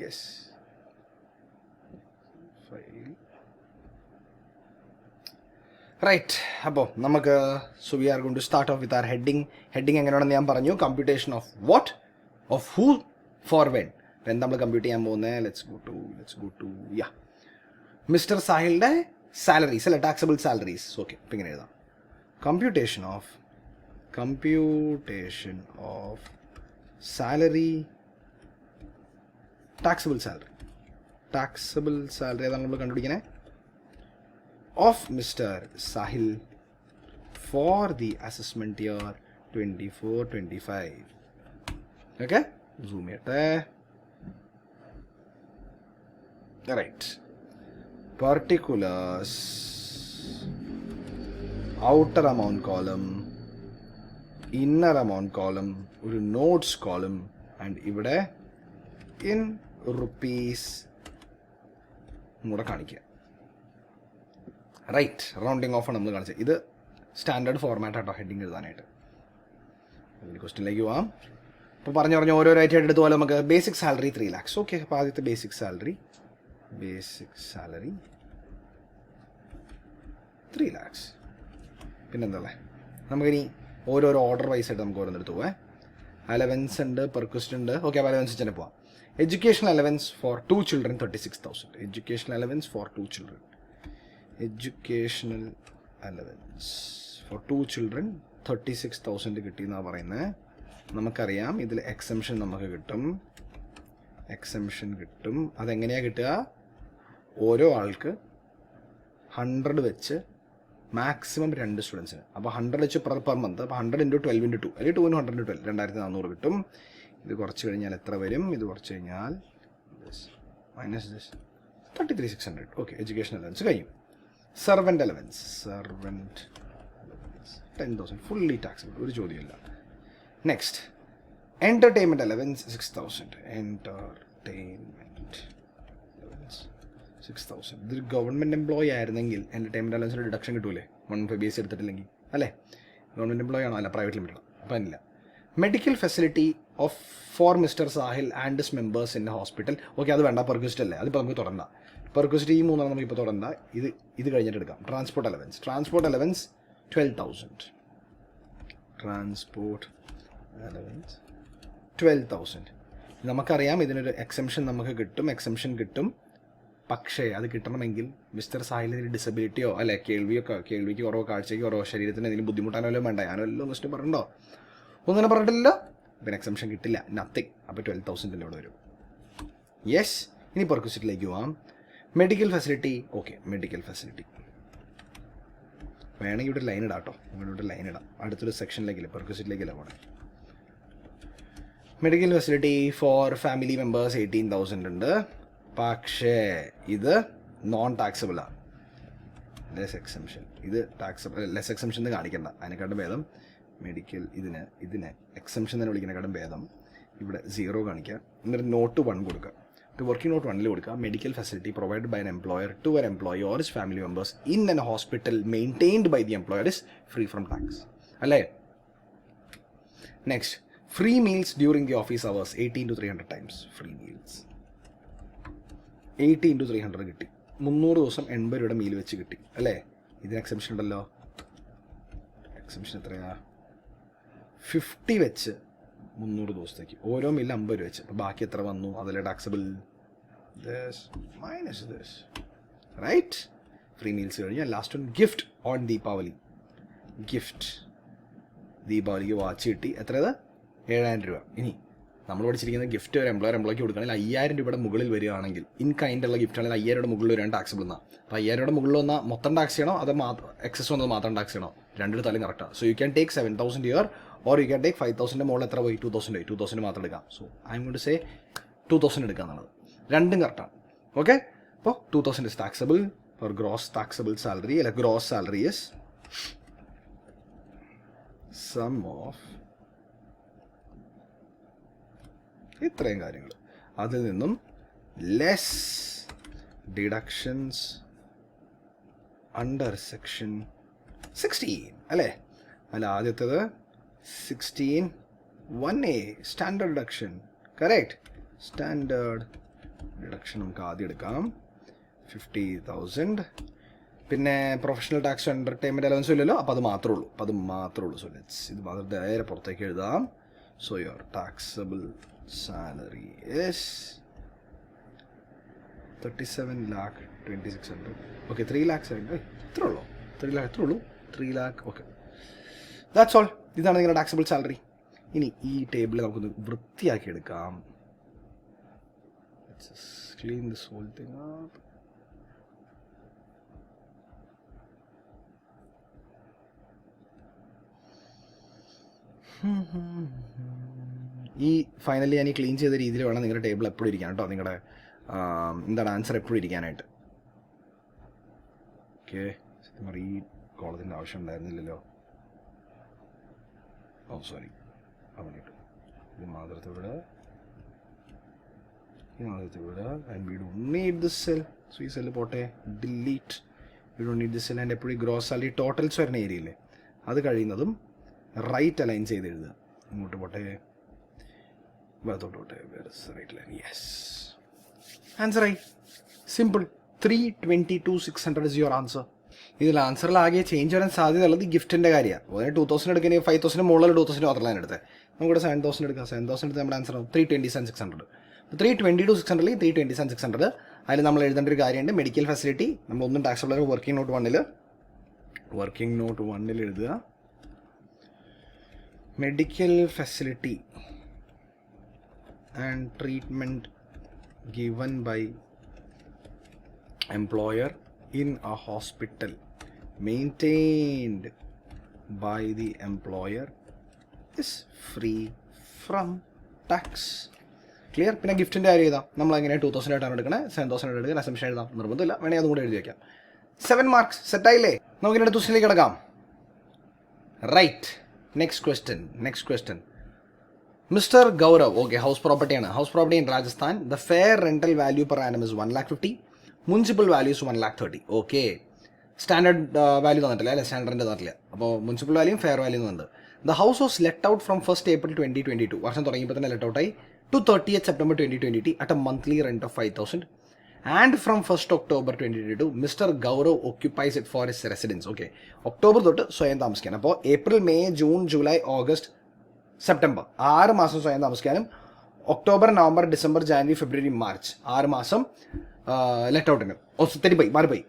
Yes, right. അപ്പോൾ നമുക്ക് we are going to start off with our heading എങ്ങനെയാണെന്ന് ഞാൻ പറഞ്ഞു. Computation of what, of who, for when. എന്താ നമ്മൾ കമ്പ്യൂട്ട് ചെയ്യാൻ പോകുന്നത്? ലെറ്റ്സ് ഗോ ടു മിസ്റ്റർ സാഹിലിൻ്റെ സാലറീസ് അല്ലെ, ടാക്സബിൾ സാലറീസ്. ഓക്കെ, ഇപ്പം ഇങ്ങനെ എഴുതാം. Computation of salary, taxable salary ഏതാണ് നമ്മൾ കണ്ടുപിടിക്കണേ? Of Mr. Sahil for the assessment year 24-25. Okay, zoom it. Right. Particulars, outer amount column, inner amount column, ഒരു notes column, and ഇവിടെ in rupees കൂടെ കാണിക്കുക. Right, rounding of ആണ് നമ്മൾ കാണിച്ചത്. ഇത് സ്റ്റാൻഡേർഡ് ഫോർമാറ്റ് ആട്ടോ ഹെഡിങ് എഴുതാനായിട്ട്. ക്വസ്റ്റ്യനിലേക്ക് പോവാം. അപ്പോൾ പറഞ്ഞു ഓരോരായിട്ട് എടുത്ത് പോലെ നമുക്ക് ബേസിക് സാലറി 3 lakhs. ഓക്കെ, അപ്പോൾ ആദ്യത്തെ ബേസിക് സാലറി 3 lakhs. പിന്നെന്താ നമുക്കിനി ഓരോരോ ഓർഡർ വൈസ് ആയിട്ട് നമുക്ക് ഓരോന്നെടുത്ത് പോവേ. അലവൻസ് ഉണ്ട്, പെർക്വസ്റ്റ് ഉണ്ട്. ഓക്കെ, അപ്പോൾ അലവൻസ് തന്നെ പോവാം. Educational allowance for 2 children 36,000. Educational allowance for 2 children. Educational allowance for 2 children 36,000 കിട്ടിയെന്നാണ് പറയുന്നത്. നമുക്കറിയാം ഇതിൽ എക്സംഷൻ നമുക്ക് കിട്ടും. അതെങ്ങനെയാണ് കിട്ടുക? ഓരോ ആൾക്ക് 100 വെച്ച്, മാക്സിമം 2 സ്റ്റുഡൻസിന്. അപ്പോൾ 100 വെച്ച് പെർ മന്ത്. അപ്പോൾ 100 × 12 × 2 അല്ലെങ്കിൽ 2 × 100 × 12 2400 കിട്ടും. ഇത് കുറച്ച് കഴിഞ്ഞാൽ എത്ര വരും? ഇത് കുറച്ച് കഴിഞ്ഞാൽ മൈനസ് 33,600. ഓക്കെ, എഡ്യൂക്കേഷൻ അലവൻസ് കഴിഞ്ഞു. സർവൻ്റ് അലവൻസ് 10,000 ഫുള്ളി ടാക്സിബിൾ, ഒരു ചോദ്യമില്ല. Next entertainment allowance 6,000. Entertainment allowance 6,000. ഇതൊരു ഗവൺമെൻറ് എംപ്ലോയി ആയിരുന്നെങ്കിൽ എൻ്റർടൈൻമെൻറ്റ് അലവൻസിന് ഡിഡക്ഷൻ കിട്ടൂലേ 115 BSc എടുത്തിട്ടില്ലെങ്കിൽ, അല്ലേ? ഗവൺമെൻറ് എംപ്ലോയി ആണോ? അല്ല, പ്രൈവറ്റ് ലിമിറ്റഡ്. അപ്പം ഇല്ല. Medical facility for mister Sahil and his members in hospital. Okay, അത് വേണ്ട, പെർക്വസ്റ്റ് അല്ലേ, അതിപ്പോൾ നമുക്ക് തുടരണ്ട. പെർക്വസ്റ്റ് ഈ 3 നമുക്കിപ്പോൾ തുടരണ്ട. ഇത് കഴിഞ്ഞിട്ട് എടുക്കാം. Transport allowance 12,000. Transport allowance 12,000. നമുക്കറിയാം ഇതിനൊരു എക്സംഷൻ നമുക്ക് കിട്ടും. പക്ഷേ അത് കിട്ടണമെങ്കിൽ മിസ്റ്റർ സാഹിലിന് ഡിസബിലിറ്റിയോ അല്ലെ കേൾവിക്ക് കുറവോ കാഴ്ചയ്ക്ക് കുറവോ ശരീരത്തിന് എന്തെങ്കിലും ബുദ്ധിമുട്ടാനോ വല്ലതും വേണ്ട. ഞാനല്ലോ ക്വസ്റ്റ്യൻ പറഞ്ഞോ? ഒന്നും പറഞ്ഞിട്ടില്ലല്ലോ. പിന്നെ എക്സംഷൻ കിട്ടില്ല, നത്തിങ്. അപ്പോൾ 12,000 ഇവിടെ വരും. യെസ്, ഇനി പെർക്വസ്റ്റിലേക്ക് പോവാം. Medical facility. Okay, medical facility വേണമെങ്കിൽ ഇവിടെ ലൈൻ ഇടാം കേട്ടോ. ഇവിടെ ലൈൻ ഇടാം. അടുത്തൊരു സെക്ഷനിലേക്കില്ല, പെർക്വസ്റ്റിലേക്കല്ല പോകണം. Medical facility for family members 18,000 ഉണ്ട്. പക്ഷേ ഇത് നോൺ ടാക്സബിളാണ്. Less exemption. ഇത് ടാക്സബിൾ, ലെസ് എക്സംഷൻ എന്ന് കാണിക്കണ്ട. അതിനെക്കാട്ടും ഭേദം മെഡിക്കൽ ഇതിനെ എക്സംഷൻ തന്നെ വിളിക്കുന്നതിനെക്കാട്ടും ഭേദം ഇവിടെ 0 കാണിക്കുക. എന്നിട്ട് നോട്ട് 1 കൊടുക്കുക. വർക്കിംഗ് നോട്ട് 1 കൊടുക്കുക. Medical facility provide by an employer to an employee or his family members in an hospital maintained by the employer is free from tax, അല്ലേ? Next, free meals during the office hours 80 × 300 times. Free meals 80 × 300 കിട്ടി. 300 ദിവസം 80 രൂപയുടെ meal വെച്ച് കിട്ടി, അല്ലേ? ഇതിന് exemption ഉണ്ടല്ലോ. Exemption എത്രയാ? 50 വെച്ച് 300 ദിവസത്തേക്ക്. ഓരോ മീലിൽ 50 രൂപ വെച്ച്. അപ്പോൾ ബാക്കി എത്ര വന്നു? അതിലെ taxable minus this, right? Free meals കഴിഞ്ഞാൽ last one gift on Deepavali. Gift, ദീപാവലിക്ക് വാച്ച് കിട്ടി, എത്രയത് 7,000 രൂപ. ഇനി നമ്മൾ പഠിച്ചിരിക്കുന്ന ഗിഫ്റ്റ് ഒരു എംപ്ലോയിക്ക് കൊടുക്കുകയാണെങ്കിൽ 5,000 രൂപയുടെ മുകളിൽ വരികയാണെങ്കിൽ, ഇൻ കൈൻഡുള്ള ഗിഫ്റ്റ് ആണെങ്കിൽ 5,000 രൂപയുടെ മുകളിൽ വരാൻ ടാക്സിബിൾ എന്നാൽ. അപ്പോൾ 5,000 രൂപയുടെ മുകളിൽ വന്നാൽ മൊത്തം ടാക്സ് ചെയ്യണോ അത് എക്സസ് വന്നത് മാത്രം ടാക്സ് ചെയ്യണോ? രണ്ടിടത്താലും കറക്റ്റാണ്. So you can take 7,000 year or you can take 5,000 മുകളിൽ എത്ര പോയി? 2,000 മാത്രം എടുക്കാം. So I'm going to say 2,000 എടുക്കാന്നുള്ളത്. രണ്ടും കറക്റ്റാണ്. ഓക്കെ, അപ്പോൾ 2,000 is taxable for gross taxable salary. അല്ല, gross salary is sum of ഇത്രയും കാര്യങ്ങൾ. അതിൽ നിന്നും ലെസ് ഡിഡക്ഷൻസ് അണ്ടർ സെക്ഷൻ 16 അല്ലേ? അല്ല, ആദ്യത്തേത് 16(1)(a) standard deduction. Correct. Standard deduction നമുക്ക് ആദ്യം എടുക്കാം 50,000. പിന്നെ പ്രൊഫഷണൽ ടാക്സ് എൻ്റർടൈൻമെൻറ്റ് അലവൻസും ഇല്ലല്ലോ, അപ്പോൾ അത് മാത്രമേ ഉള്ളൂ. സോ ലെറ്റ്സ് ഇത് മാത്രം നേരെ പുറത്തേക്ക് എഴുതാം. So your taxable salary is 37,26,000. Okay, 3 lakhs. ഇത്രേ ഉള്ളൂ. 3 lakh. Okay, that's all. ഇതാണ് നിങ്ങളുടെ ടാക്സബിൾ സാലറി. ഇനി ഈ ടേബിൾ നമുക്കൊന്ന് വൃത്തിയാക്കി എടുക്കാം. Clean this whole thing up. ഈ ഫൈനലി ഞാൻ ഈ ക്ലീൻ ചെയ്ത രീതിയിൽ വേണം നിങ്ങളുടെ ടേബിൾ എപ്പോഴും ഇരിക്കാൻ കേട്ടോ. നിങ്ങളുടെ എന്താണ് ആൻസർ എപ്പോഴും ഇരിക്കാനായിട്ട്. ഓക്കെ, ഈ കോളത്തിൻ്റെ ആവശ്യം ഉണ്ടായിരുന്നില്ലല്ലോ. ഓ സോറി, അവനിട്ടു. ഇത് മാത്രത്തെ വിടുക, and we don't need this cell. So ഈ സെല്ല് പോട്ടെ, delete. We don't need this cell. And എപ്പോഴും ഗ്രോസ് സാലറി ടോട്ടൽസ് വരുന്ന ഏരിയയില്ലേ, അത് കഴിയുന്നതും റൈറ്റ് അലൈൻ ചെയ്ത് എഴുതുക. ഇങ്ങോട്ട് പോട്ടെ, റൈറ്റ് ലൈൻ. യെസ്, ആൻസറായി. സിമ്പിൾ. 322,600 is your answer. ഇതിൽ ആൻസറിൽ ആകെ ചേഞ്ച് വരാൻ സാധ്യതയുള്ളത് ഈ ഗിഫ്റ്റിൻ്റെ കാര്യമാണ്. അതിന് 2,000 എടുക്കുകയാണെങ്കിൽ 5,000 മുകളിൽ 2,000 മാത്രമല്ല ഞാൻ എടുത്തത്. നമുക്കിവിടെ 7,000 എടുക്കാം. 7,000 എടുത്ത് നമ്മുടെ ആൻസർ 327,600. 322,600 327,600. അതിൽ നമ്മൾ എഴുതേണ്ട ഒരു കാര്യമുണ്ട്, മെഡിക്കൽ ഫെസിലിറ്റി. നമ്മളൊന്നും ടാക്സബിൾ വർക്കിംഗ് നോട്ട് 1 എഴുതുക. Medical facility and treatment given by employer in a hospital maintained by the employer is free from tax. Clear. പിന്നെ ഗിഫ്റ്റിൻ്റെ കാര്യം എഴുതാം. നമ്മളെങ്ങനെ 2,000 ആയിട്ടാണ് എടുക്കണേ, 7,000 എടുക്കുക. അസംഷൻ എഴുതാം, നിർബന്ധമില്ല. വേണമെങ്കിൽ അതും കൂടെ എഴുതി വയ്ക്കാം. 7 മാർക്സ് സെറ്റായില്ലേ? നമുക്ക് അടുത്ത ക്വസ്റ്റിനിലേക്ക് കിടക്കാം. Right. Next question. Mr. Gaurav, okay, house property in Rajasthan. The fair rental value per annum is 1,50,000. Municipal value is 1,30,000. Okay. Standard value തന്നിട്ടില്ല അല്ലേ, സ്റ്റാൻഡേർഡ് റെന്റ് തന്നിട്ടില്ല. അപ്പോൾ മുനിസിപ്പൽ വാല്യൂയും ഫെയർ വാല്യൂ തന്നിട്ടുണ്ട്. The house was let out from 1st April 2022. വർഷം തുടങ്ങിയപ്പോൾ തന്നെ let out ആയി to 30th September 2020 at a monthly rent of 5,000. And from 1st October 2022, Mr. Gaurav occupies it for his residence. Okay. October തൊട്ട് സ്വയം താമസിക്കാൻ. അപ്പോൾ April, May, June, July, August, September 6 മാസം സ്വയം താമസിക്കാനും, ഒക്ടോബർ, നവംബർ, ഡിസംബർ, ജാനുവരി, ഫെബ്രുവരി, March 6 മാസം let ഔട്ടിന്. മാറിപ്പോയി.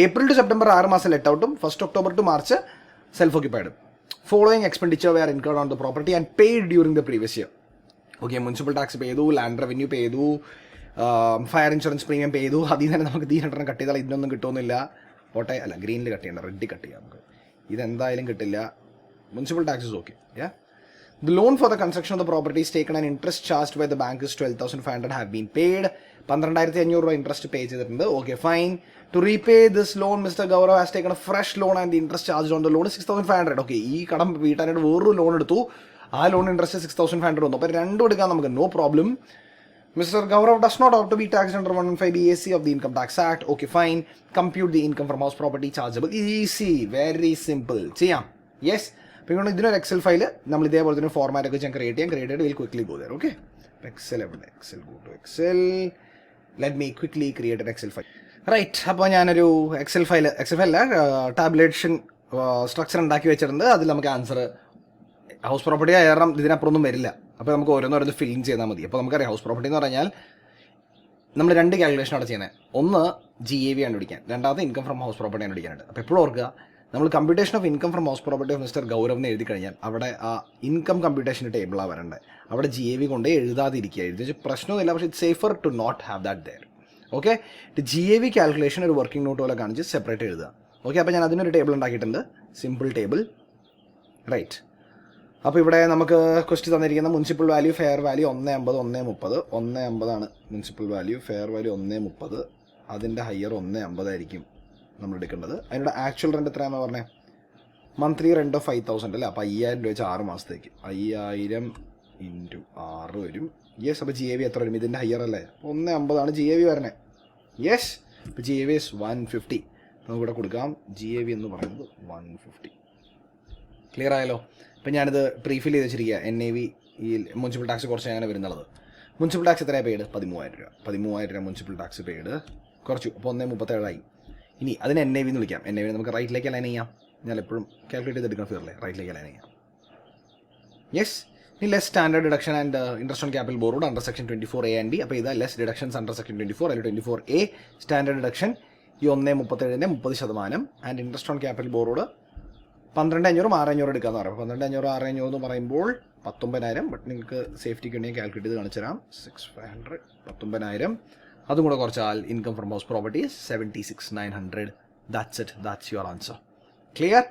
April to September 6 മാസം ലെറ്റ് ഔട്ടും, 1st October to March self ഓക്യുപ്പൈഡും. Following expenditure were incurred on the property and paid during the previous year. Okay, municipal tax pay ചെയ്തു, land revenue പേ ചെയ്തു, fire insurance premium പേ ചെയ്തു. അതിൽ തന്നെ നമുക്ക് 300 cut ചെയ്താൽ ഇതിനൊന്നും കിട്ടുമെന്നില്ല. പോട്ടെ, അല്ല ഗ്രീനിൽ കട്ട് ചെയ്യണ്ട, റെഡിൽ കട്ട് ചെയ്യാം. നമുക്ക് ഇതെന്തായാലും കിട്ടില്ല. Municipal tax is okay. Yeah. The loan for the construction of the property is taken and interest charged by the bank is 12,500 have been paid. 12,500 രൂപ ഇൻട്രസ്റ്റ് പേ ചെയ്തിട്ടുണ്ട്. Okay, fine. To repay this loan, Mr. Gaurav has taken a fresh loan and the interest charged on the loan is 6,500. Okay, ഈ കടം വീട്ടാനായിട്ട് വേറൊരു loan എടുത്തു. ആ loan interest 6,500 വന്നു. അപ്പോൾ രണ്ടും എടുക്കാൻ നമുക്ക് no problem. Mr. Gaurav does not have to be taxed under 115 BAC of the Income Tax Act. Okay, fine. Compute the income from house property chargeable. Easy, very simple. ചെയ്യാം. Yes. അപ്പോൾ ഇതിനൊരു Excel file നമ്മൾ ഇതേപോലെ തന്നെ format ഒക്കെ ഞാൻ create ചെയ്ത് will quickly go there. Okay, Excel എവിടെ? Excel, go to Excel. Let me quickly create an Excel file. Right. അപ്പോൾ ഞാനൊരു എക്സൽ ഫയൽ ടാബുലേഷൻ സ്ട്രക്ചർ ഉണ്ടാക്കി വെച്ചിട്ടുണ്ട്. അതിൽ നമുക്ക് ആൻസർ ഹൗസ് പ്രോപ്പർട്ടി കാരണം ഇതിനപ്പുറമൊന്നും വരില്ല. അപ്പോൾ നമുക്ക് ഓരോന്നോരോന്ന് ഫില്ലിങ് ചെയ്താൽ മതി. അപ്പോൾ നമുക്കറിയാം ഹൗസ് പ്രോപ്പർട്ടി എന്ന് പറഞ്ഞാൽ നമ്മൾ 2 കാൽക്കുലേഷൻ അവിടെ ചെയ്യുന്നത്. ഒന്ന് GAV കണ്ടുപിടിക്കാൻ, രണ്ടാമത് ഇൻകം ഫ്രം ഹൗസ് പ്രോപ്പർട്ടി കണ്ടുപിടിക്കാനായിട്ട്. അപ്പോൾ എപ്പോഴും ഓർക്കുക, നമ്മൾ computation of income from house property of mister Gaurav എന്ന് എഴുതി കഴിഞ്ഞാൽ അവിടെ ആ ഇൻകം കമ്പ്യൂട്ടേഷൻ്റെ ടേബിളാണ് വരേണ്ടത്. അവിടെ GAV കൊണ്ട് എഴുതാതിരിക്കുക. എഴുതി വെച്ചാൽ പ്രശ്നമൊന്നുമില്ല, പക്ഷേ it safer to not have that there. Okay, GAV calculation ഒരു വർക്കിംഗ് നോട്ട് പോലെ കാണിച്ച് സെപ്പറേറ്റ് എഴുതുക. ഓക്കെ, അപ്പോൾ ഞാൻ അതിനൊരു ടേബിൾ ഉണ്ടാക്കിയിട്ടുണ്ട്, സിമ്പിൾ ടേബിൾ. റൈറ്റ്, അപ്പോൾ ഇവിടെ നമുക്ക് ക്വസ്റ്റ്യൻ തന്നിരിക്കുന്ന municipal value fair value 150 130. 150 municipal value, fair value 130. അതിൻ്റെ ഹയർ 150 ആയിരിക്കും നമ്മൾ എടുക്കേണ്ടത്. അതിനുള്ള ആക്ച്വൽ റെൻ്റ് എത്രയാണെന്ന് പറഞ്ഞത്? മന്ത്ലി റെൻ്റ് ഓഫ് 5000 അല്ലേ. അപ്പോൾ 5000 രൂപ വെച്ച് 6 മാസത്തേക്ക് 5000 × 6 വരും. യെസ്, അപ്പോൾ GAV എത്ര വരും? ഇതിൻ്റെ ഹയർ അല്ലേ, 150 GAV വരണേ. യെസ്, ഇപ്പോൾ GAV is 150. നമുക്കിവിടെ കൊടുക്കാം GAV എന്ന് പറയുന്നത് 150. ക്ലിയർ ആയല്ലോ? ഇപ്പം ഞാനിത് പ്രീഫിൽ ചെയ്ത് വെച്ചിരിക്കുക. NAV ഈ മുനിസിപ്പൽ ടാക്സ് കുറച്ച് അങ്ങനെ വരുന്നുള്ളത്. മുനിസിപ്പൽ ടാക്സ് എത്രയാണ് പെയ്ഡ്? 13000 രൂപ. 13000 രൂപ മുനിസിപ്പൽ ടാക്സ് പെയ്ഡ് കുറച്ചു. അപ്പോൾ 137 ഇനി അതിന് NAV എന്ന് വിളിക്കാം. NAV നമുക്ക് റൈറ്റിലേക്ക് അലൈൻ ചെയ്യാം. ഞാൻ എപ്പോഴും കാൽക്കുലേറ്റ് ചെയ്തെടുക്കുന്ന ഫിയറല്ലേ, റൈറ്റിലേക്ക് അലൈൻ ചെയ്യാം. യെസ്, ഇനി less standard deduction and interest on capital borrowed under section 24A and D. അപ്പോൾ ഇതാ ലെസ് ഡിഡക്ഷൻസ് അണ്ടർ സെക്ഷൻ 24. അതിൽ 24A സ്റ്റാൻഡേർഡ് ഡിഡക്ഷൻ ഈ 137ന്റെ 30% and interest on capital borrowed 12500 6500 എടുക്കാമെന്ന് പറയാം. 12500 6500 എന്ന് പറയുമ്പോൾ 19000. ബട്ട് നിങ്ങൾക്ക് സേഫ്റ്റിക്ക് വേണ്ടി കാൽക്കുലേറ്റ് ചെയ്ത് കാണിച്ചു തരാം. 6500 19000. അതും കൂടെ കുറച്ചാൽ income from house properties 76900. That's it, that's your answer. Clear?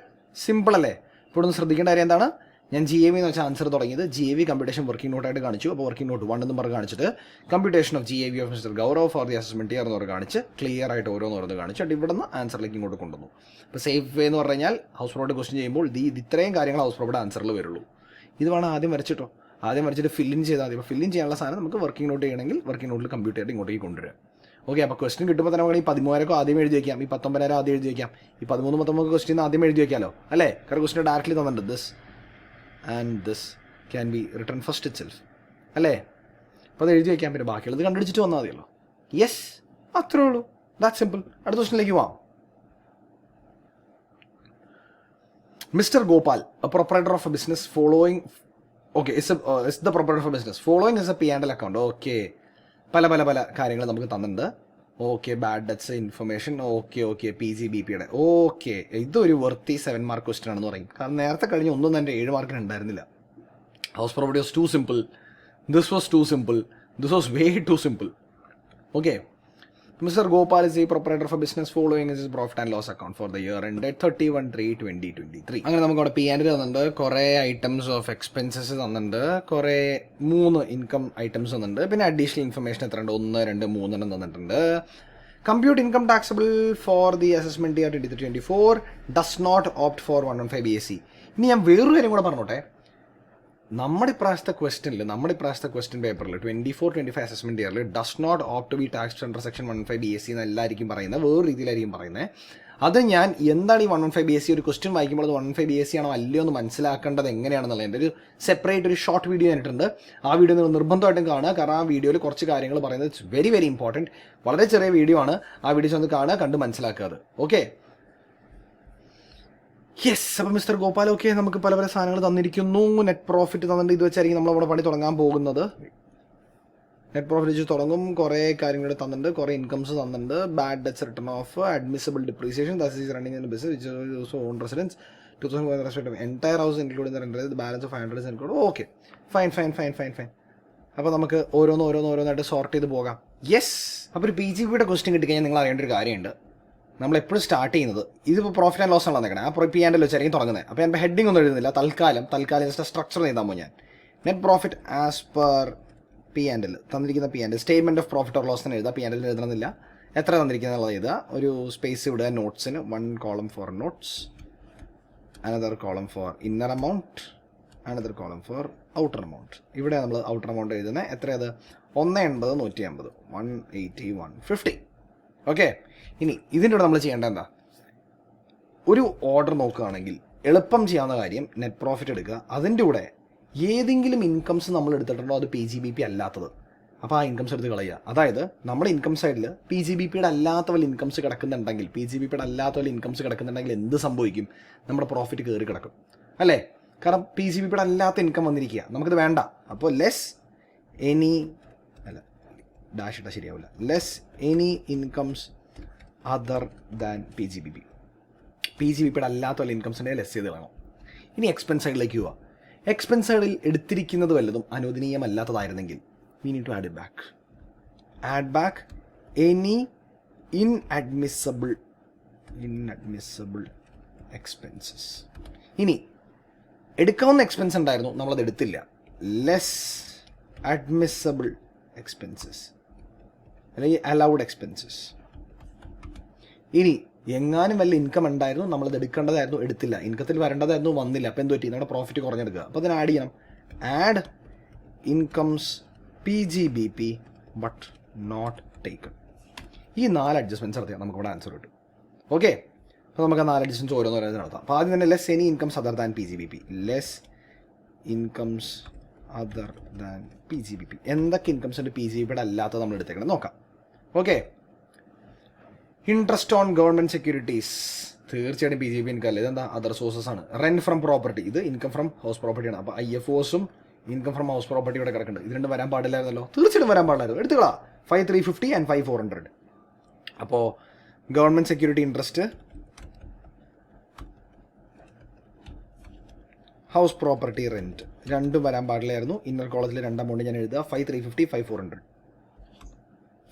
Simple അല്ലേ? ഇപ്പോൾ ഒന്ന് ശ്രദ്ധിക്കേണ്ട കാര്യം എന്താണ്? ഞാൻ GAV എന്ന് വെച്ചാൽ ആൻസർ തുടങ്ങിയത് GAV കമ്പ്യൂട്ടേഷൻ വർക്കിംഗ് നോട്ടായിട്ട് കാണിച്ചു. അപ്പോൾ വർക്കിംഗ് നോട്ട് 1 എന്ന് പറഞ്ഞ് കാണിച്ചിട്ട് computation of GAV of mister Gaurav four the assessment year എന്ന് പറഞ്ഞ് കാണിച്ച് ക്ലിയർ ആയിട്ട് ഓരോന്ന് കാണിച്ചു. അത് ഇവിടെ നിന്ന് ആൻസറിലേക്ക് ഇങ്ങോട്ട് കൊണ്ടുവന്നു. ഇപ്പോൾ സേഫ് വേ എന്ന് പറഞ്ഞു കഴിഞ്ഞാൽ ഹൗസ് പ്രോപ്പർട്ടി ക്വസ്റ്റ്യൻ ചെയ്യുമ്പോൾ ഇത്രയും കാര്യങ്ങൾ ഹൗസ് പ്രോപ്പർട്ടി ആൻസറിൽ വരുള്ളൂ. ഇത് വേണം ആദ്യം വരച്ചിട്ടോ, ആദ്യം വരച്ചിട്ട് ഫില്ലിൻ ചെയ്താൽ മതി. അപ്പോൾ ഫില്ലിൻ ചെയ്യാനുള്ള സാധനം നമുക്ക് വർക്കിംഗ് നോട്ട് ചെയ്യണമെങ്കിൽ വർക്കിംഗ് നോട്ടിൽ കമ്പ്യൂട്ടർ ആയിട്ട് ഇങ്ങോട്ടേക്ക് കൊണ്ടുവരാം. ഓക്കെ, അപ്പോൾ ക്വസ്റ്റ്യൻ കിട്ടുമ്പോൾ തന്നെ നമുക്ക് ഈ 13000 ആദ്യം എഴുതി വയ്ക്കാം, ഈ 19000 ആദ്യം എഴുതി വയ്ക്കാം, ഈ 13 ക്വസ്റ്റ്യൻ ആദ്യം എഴുതി വയ്ക്കാമല്ലോ അല്ലേ? കാരണം ക്വസ്റ്റ്യൻ ഡയറക്റ്റ്ലി തന്നിട്ടുണ്ട്. This and this can be return first it self അല്ലേ? അപ്പോൾ അത് എഴുതി വയ്ക്കാം, പിന്നെ ബാക്കിയുള്ളത് കണ്ടുപിടിച്ചിട്ട് വന്നാൽ മതിയല്ലോ. യെസ്, അത്രേ ഉള്ളൂ. That simple. അടുത്ത ക്വസ്റ്റ്യനിലേക്ക് പോവാം. Mister Gopal, a proprietor of a business following, okay, is the proprietor of a business following is a P&L account. Okay, പല കാര്യങ്ങൾ നമുക്ക് തന്നിട്ടുണ്ട്. Okay, bad debts information. Okay PGBPയുടെ. ഓക്കെ, ഇതൊരു വർത്തി 7 മാർക്ക് ക്വസ്റ്റ്യൻ ആണെന്ന് പറയും. കാരണം നേരത്തെ കഴിഞ്ഞ ഒന്നും എൻ്റെ 7 മാർക്കിന് ഉണ്ടായിരുന്നില്ല. House property was too simple, this was too simple, this was way too simple. Okay, Mr. Gopal is the proprietor of a business following his profit and loss account for the year ended 31/3/2023. അങ്ങനെ നമുക്ക് അവിടെ P&L തന്നിട്ടുണ്ട്, കുറേ items of expenses തന്നിട്ടുണ്ട്, കുറേ 3 income items തന്നിട്ടുണ്ട്, പിന്നെ additional information എത്ര ഉണ്ട്? 1 2 3 തന്നിട്ടുണ്ട്. Compute income taxable for the assessment year 2023-24 does not opt for 115 BSc. ഇനി ഞാൻ വേറൊരു കാര്യം കൂടെ പറഞ്ഞോട്ടെ. നമ്മുടെ ഇപ്രാവശ്യത്തെ ക്വസ്റ്റ്യൻ പേപ്പറിൽ 24-25 അസസ്മെൻറ്റ് ഇയറിൽ does not opt to be taxed under section 115 BSc എന്നെല്ലായിരിക്കും പറയുന്നത്, വേറെ രീതിയിലായിരിക്കും പറയുന്നത്. അത് ഞാൻ എന്താണ് ഈ 115 BSc ഒരു ക്വസ്റ്റ്യൻ വായിക്കുമ്പോൾ അത് 115 BSc ആണോ അല്ലയോ എന്ന് മനസ്സിലാക്കേണ്ടത് എങ്ങനെയാണെന്നുള്ളത് എൻ്റെ ഒരു സെപ്പറേറ്റ് ഒരു ഷോർട്ട് വീഡിയോ ആയിട്ടുണ്ട്. ആ വീഡിയോ നിങ്ങൾ നിർബന്ധമായിട്ടും കാണുക, കാരണം ആ വീഡിയോയിൽ കുറച്ച് കാര്യങ്ങൾ പറയുന്നത് ഇറ്റ്സ് വെരി വെരി ഇമ്പോർട്ടൻറ്റ്. വളരെ ചെറിയ വീഡിയോ ആണ്, ആ വീഡിയോസ് ഒന്ന് കാണുക, കണ്ട് മനസ്സിലാക്കുക അത്. Okay, yes. അപ്പോൾ മിസ്റ്റർ ഗോപാൽ, ഓക്കെ, നമുക്ക് പല സാധനങ്ങൾ തന്നിരിക്കുന്നു. നെറ്റ് പ്രോഫിറ്റ് തന്നിട്ടുണ്ട്. ഇത് വെച്ചായിരിക്കും നമ്മൾ നമ്മുടെ പണി തുടങ്ങാൻ പോകുന്നത്. നെറ്റ് പ്രോഫിറ്റ് വെച്ച് തുടങ്ങും. കുറേ കാര്യങ്ങൾ തന്നിട്ടുണ്ട്, കുറേ ഇൻകംസ് തന്നിട്ടുണ്ട്. Bad debts written off, admissible depreciation, that is running in business which also on residence 2000 respect of entire house including the rent balance of 500 include. Okay, fine. അപ്പോൾ നമുക്ക് ഓരോന്നായിട്ട് സോർട്ട് ചെയ്ത് പോകാം. യെസ്. അപ്പോൾ ഒരു PGBയുടെ ക്വസ്റ്റ്യൻ കിട്ടിക്കഴിഞ്ഞാൽ നിങ്ങൾ അറിയേണ്ട ഒരു കാര്യമുണ്ട്. നമ്മളെപ്പോഴും സ്റ്റാർട്ട് ചെയ്യുന്നത് ഇതിപ്പോൾ പ്രോഫിറ്റ് ആൻഡ് ലോസ് ആണ് വന്നേക്കണേ. ആ P&L വെച്ചായിരിക്കും തുടങ്ങുന്നത്. അപ്പോൾ ഞാൻ ഹെഡിങ് ഒന്നും എഴുതുന്നില്ല, തൽക്കാലം ജസ്റ്റ് സ്ട്രക്ചർ എഴുതാമോ? ഞാൻ net profit as per P&L തന്നിരിക്കുന്ന P&L statement of profit or loss തന്നെ എഴുതുക. P&L എഴുതണമെന്നില്ല, എത്ര തന്നിരിക്കുന്നത് എഴുതുക. ഒരു സ്പേസ് വിടുക നോട്ട്സിന്. 1 column for notes, another column for inner amount, another column for outer amount. ഇവിടെ നമ്മൾ ഔട്ടർ എമൗണ്ട് എഴുതുന്നത് എത്രയത്? 180 150 180 150. ഓക്കെ, ഇനി ഇതിൻ്റെ കൂടെ നമ്മൾ ചെയ്യേണ്ട എന്താ? ഒരു ഓർഡർ നോക്കുകയാണെങ്കിൽ എളുപ്പം ചെയ്യാവുന്ന കാര്യം നെറ്റ് പ്രോഫിറ്റ് എടുക്കുക. അതിൻ്റെ കൂടെ ഏതെങ്കിലും ഇൻകംസ് നമ്മൾ എടുത്തിട്ടുണ്ടോ അത് PGBP അല്ലാത്തത്, അപ്പോൾ ആ ഇൻകംസ് എടുത്ത് കളയുക. അതായത് നമ്മുടെ ഇൻകം സൈഡിൽ PGBPയുടെ അല്ലാത്ത വല്ല ഇൻകംസ് കിടക്കുന്നുണ്ടെങ്കിൽ എന്ത് സംഭവിക്കും? നമ്മുടെ പ്രോഫിറ്റ് കയറി കിടക്കും അല്ലേ? കാരണം PGBPയുടെ അല്ലാത്ത ഇൻകം വന്നിരിക്കുക, നമുക്കത് വേണ്ട. അപ്പോൾ less any incomes other than PGBP. PGBP അല്ലാത്ത വല്ല ഇൻകംസ് ഉണ്ടെങ്കിൽ ലെസ് ചെയ്ത് കളയണം. ഇനി എക്സ്പെൻസ് സൈഡിലേക്ക് പോവുക. എക്സ്പെൻസ് സൈഡിൽ എടുത്തിരിക്കുന്നത് വല്ലതും അനുവദനീയമല്ലാത്തതായിരുന്നെങ്കിൽ we need to add it back. Add back any inadmissible expenses. ഇനി എടുക്കാവുന്ന എക്സ്പെൻസ് ഉണ്ടായിരുന്നു, നമ്മളത് എടുത്തില്ല. ലെസ് അഡ്മിസബിൾ എക്സ്പെൻസസ് അല്ലെങ്കിൽ അലൗഡ് എക്സ്പെൻസസ്. ഇനി എങ്ങാനും വല്ല ഇൻകം ഉണ്ടായിരുന്നു, നമ്മളത് എടുക്കേണ്ടതായിരുന്നു, എടുത്തില്ല. ഇൻകത്തിൽ വരേണ്ടതായിരുന്നു, വന്നില്ല. അപ്പോൾ എന്ത് പറ്റി? നമ്മുടെ പ്രോഫിറ്റ് കുറഞ്ഞെടുക്കുക. അപ്പോൾ അതിന് ആഡ് ചെയ്യണം. Add incomes PGBP but not taken. ഈ 4 അഡ്ജസ്റ്റ്മെൻറ്റ്സ് നടത്തിയാൽ നമുക്കിവിടെ ആൻസർ കിട്ടും. ഓക്കെ, അപ്പോൾ നമുക്ക് ആ 4 അഡ്ജസ്റ്റ്മെൻറ്റ്സ് ഓരോന്നോരോന്ന് നടത്താം. അപ്പോൾ ആദ്യം തന്നെ less any incomes other than PGBP. Less incomes other than PGBP. എന്തൊക്കെ ഇൻകംസ് ഉണ്ട് PGBP അല്ലാത്തത് നമ്മൾ എടുത്തേക്കണം നോക്കാം. Okay, interest on government securities തീർച്ചയായിട്ടും PGBP ഇൻകം അല്ല. ഇതെന്താ? അതർ സോഴ്സസ് ആണ്. റെൻറ്റ് ഫ്രം പ്രോപ്പർട്ടി, ഇത് ഇൻകം ഫ്രം ഹൗസ് പ്രോപ്പർട്ടിയാണ്. അപ്പോൾ IFOസും ഇൻകം ഫ്രം ഹൗസ് പ്രോപ്പർട്ടി ഇവിടെ കിടക്കുന്നുണ്ട്. ഇത് രണ്ടും വരാൻ പാടില്ലായിരുന്നല്ലോ. തീർച്ചയായിട്ടും വരാൻ പാടില്ലായിരുന്നു. എടുത്തുകളാ. 5350 ആൻഡ് 5400. അപ്പോൾ government security interest, house property rent രണ്ടും വരാൻ പാടില്ലായിരുന്നു. ഇന്നർ കോളത്തിൽ 2 എമൗണ്ട് ഞാൻ എഴുതുക. 5350 5400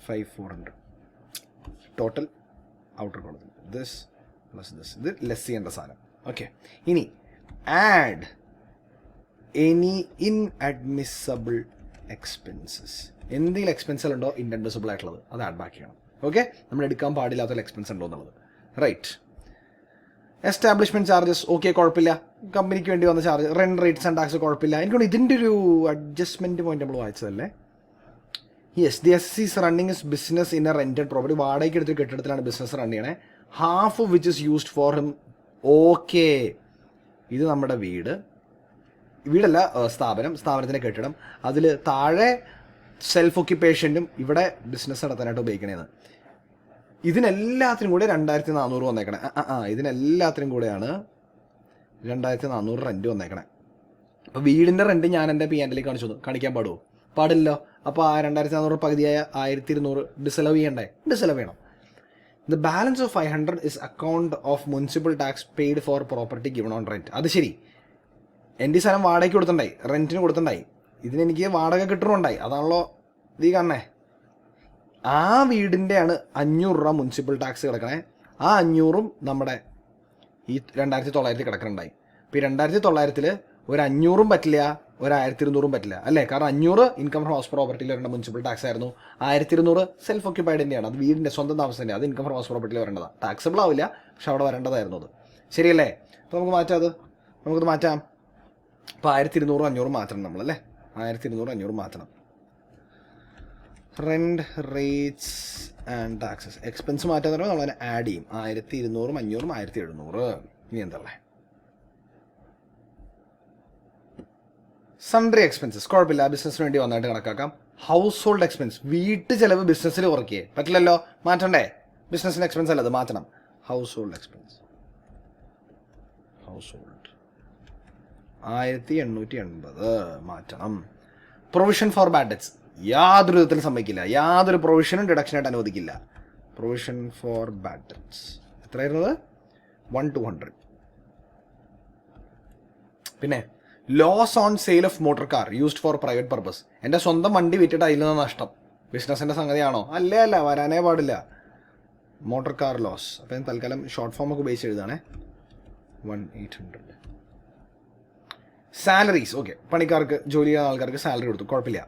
5400 ടോട്ടൽ ഔട്ടർ കോളത്തിൽ. This plus this. ഇത് ലെസ് ചെയ്യേണ്ട സാധനം. ഓക്കെ, ഇനി ആഡ് എനി ഇൻഅഡ്മിസബിൾ എക്സ്പെൻസസ്. എന്തെങ്കിലും എക്സ്പെൻസുകളുണ്ടോ ഇൻഅഡ്മിസിബിൾ ആയിട്ടുള്ളത്, അത് ആഡ് ബാക്ക് ചെയ്യണം. ഓക്കെ, നമ്മൾ എടുക്കാൻ പാടില്ലാത്തൊരു എക്സ്പെൻസ് ഉണ്ടോ എന്നുള്ളത്. റൈറ്റ്. എസ്റ്റാബ്ലിഷ്മെൻറ്റ് ചാർജസ് ഓക്കെ, കുഴപ്പമില്ല. കമ്പനിക്ക് വേണ്ടി വന്ന charge, rent rates and tax കുഴപ്പമില്ല. എനിക്കൊണ്ട് ഇതിൻ്റെ ഒരു അഡ്ജസ്റ്റ്മെൻറ്റ് പോയിന്റ് നമ്മൾ വായിച്ചതല്ലേ. Yes, the SC is running is business in a rented property. വാടകയ്ക്ക് എടുത്തൊരു കെട്ടിടത്തിലാണ് ബിസിനസ് റൺ ചെയ്യണേ. Half of which is used for him. Okay, ഇത് നമ്മുടെ വീടല്ല, സ്ഥാപനത്തിൻ്റെ കെട്ടിടം. അതിൽ താഴെ സെൽഫ് ഒക്യുപ്പേഷനും ഇവിടെ ബിസിനസ് നടത്താനായിട്ട് ഉപയോഗിക്കണേന്ന്. ഇതിനെല്ലാത്തിനും കൂടെ 2400 വന്നേക്കണേ. ഇതിനെല്ലാത്തിനും കൂടെയാണ് 2400 റെൻറ്റ് വന്നേക്കണേ. അപ്പോൾ വീടിൻ്റെ റെൻറ്റ് ഞാൻ എൻ്റെ P&L കാണിക്കാൻ പാടുമോ? പാടില്ലല്ലോ. അപ്പോൾ ആ 2400 പകുതിയായ 1200 ഡിസലവ് ചെയ്യണ്ടേ? ഡിസലവ് ചെയ്യണം. The balance of 500 is account of municipal tax paid for property given on rent. അത് ശരി, എൻ്റെ സ്ഥലം വാടകയ്ക്ക് കൊടുത്തിട്ടുണ്ടായി, റെൻറ്റിന് കൊടുത്തിട്ടുണ്ടായി, ഇതിനെനിക്ക് വാടക കിട്ടണമുണ്ടായി. അതാണല്ലോ ഇത് കാണണേ. ആ വീടിൻ്റെയാണ് 500 രൂപ മുനിസിപ്പൽ ടാക്സ് കിടക്കണേ. ആ 500ഉം നമ്മുടെ ഈ 2900 കിടക്കണുണ്ടായി. ഇപ്പോൾ ഈ 2900 ഒരു 500ഉം പറ്റില്ല, ഒരു 1200ഉം പറ്റില്ല അല്ലേ? കാരണം 500 ഇൻകം ഫ്രം ഹൗസ് പ്രോപ്പർട്ടിയിൽ വരേണ്ട മുനിസിപ്പൽ ടാക്സ് ആയിരുന്നു. 1200 സെൽഫ് ഓക്യുപ്പൈഡിൻ്റെയാണ്, അത് വീടിൻ്റെ സ്വന്തം താമസത്തിൻ്റെ, അത് ഇൻകം ഫ്രം ഹൗസ് പ്രോപ്പർട്ടിയിൽ വരേണ്ടതാണ്. ടാക്സബിൾ ആവില്ല, പക്ഷെ അവിടെ വരേണ്ടതായിരുന്നു അത്. ശരിയല്ലേ? അപ്പോൾ നമുക്ക് മാറ്റാം, നമുക്കത് മാറ്റാം. അപ്പോൾ 1200 500 മാറ്റണം നമ്മളല്ലേ. 1200 500 മാറ്റണം. Rent rates and taxes expense മാറ്റാൻ പറയുമ്പോൾ നമ്മളതിനെ ആഡ് ചെയ്യും. 1200 500 1700. ഇനി എന്തല്ലേ? സൺഡ്രി എക്സ്പെൻസസ് കുഴപ്പമില്ല, ബിസിനസ്സിന് വേണ്ടി വന്നായിട്ട് കണക്കാക്കാം. ഹൗസ് ഹോൾഡ് എക്സ്പെൻസ്, വീട്ടു ചിലവ് ബിസിനസ്സിൽ കുറയ്ക്കേ പറ്റില്ലല്ലോ, മാറ്റണ്ടേ? ബിസിനസ്സിൻ്റെ എക്സ്പെൻസ് അല്ല, അത് മാറ്റണം. House hold expense, house hold 1880 മാറ്റണം. പ്രൊവിഷൻ ഫോർ ബാഡ് ഡെറ്റ്സ് യാതൊരു വിധത്തിലും സമ്മതിക്കില്ല, യാതൊരു പ്രൊവിഷനും ഡിഡക്ഷനായിട്ട് അനുവദിക്കില്ല. പ്രൊവിഷൻ ഫോർ ബാഡ് ഡെറ്റ്സ് എത്രയായിരുന്നത്? 1200. പിന്നെ loss on sale of motor car used for private purpose. എൻ്റെ സ്വന്തം വണ്ടി വിറ്റിട്ട് അതിൽ നിന്ന് നഷ്ടം, ബിസിനസ്സിൻ്റെ സംഗതിയാണോ? അല്ല, വരാനേ പാടില്ല. Motor car loss. അപ്പോൾ ഞാൻ തൽക്കാലം ഷോർട്ട് ഫോം ഒക്കെ ഉപയോഗിച്ച് എഴുതാണേ. 1800. സാലറീസ് ഓക്കെ, പണിക്കാർക്ക്, ജോലി ചെയ്യുന്ന ആൾക്കാർക്ക് സാലറി കൊടുത്തു, കുഴപ്പമില്ല.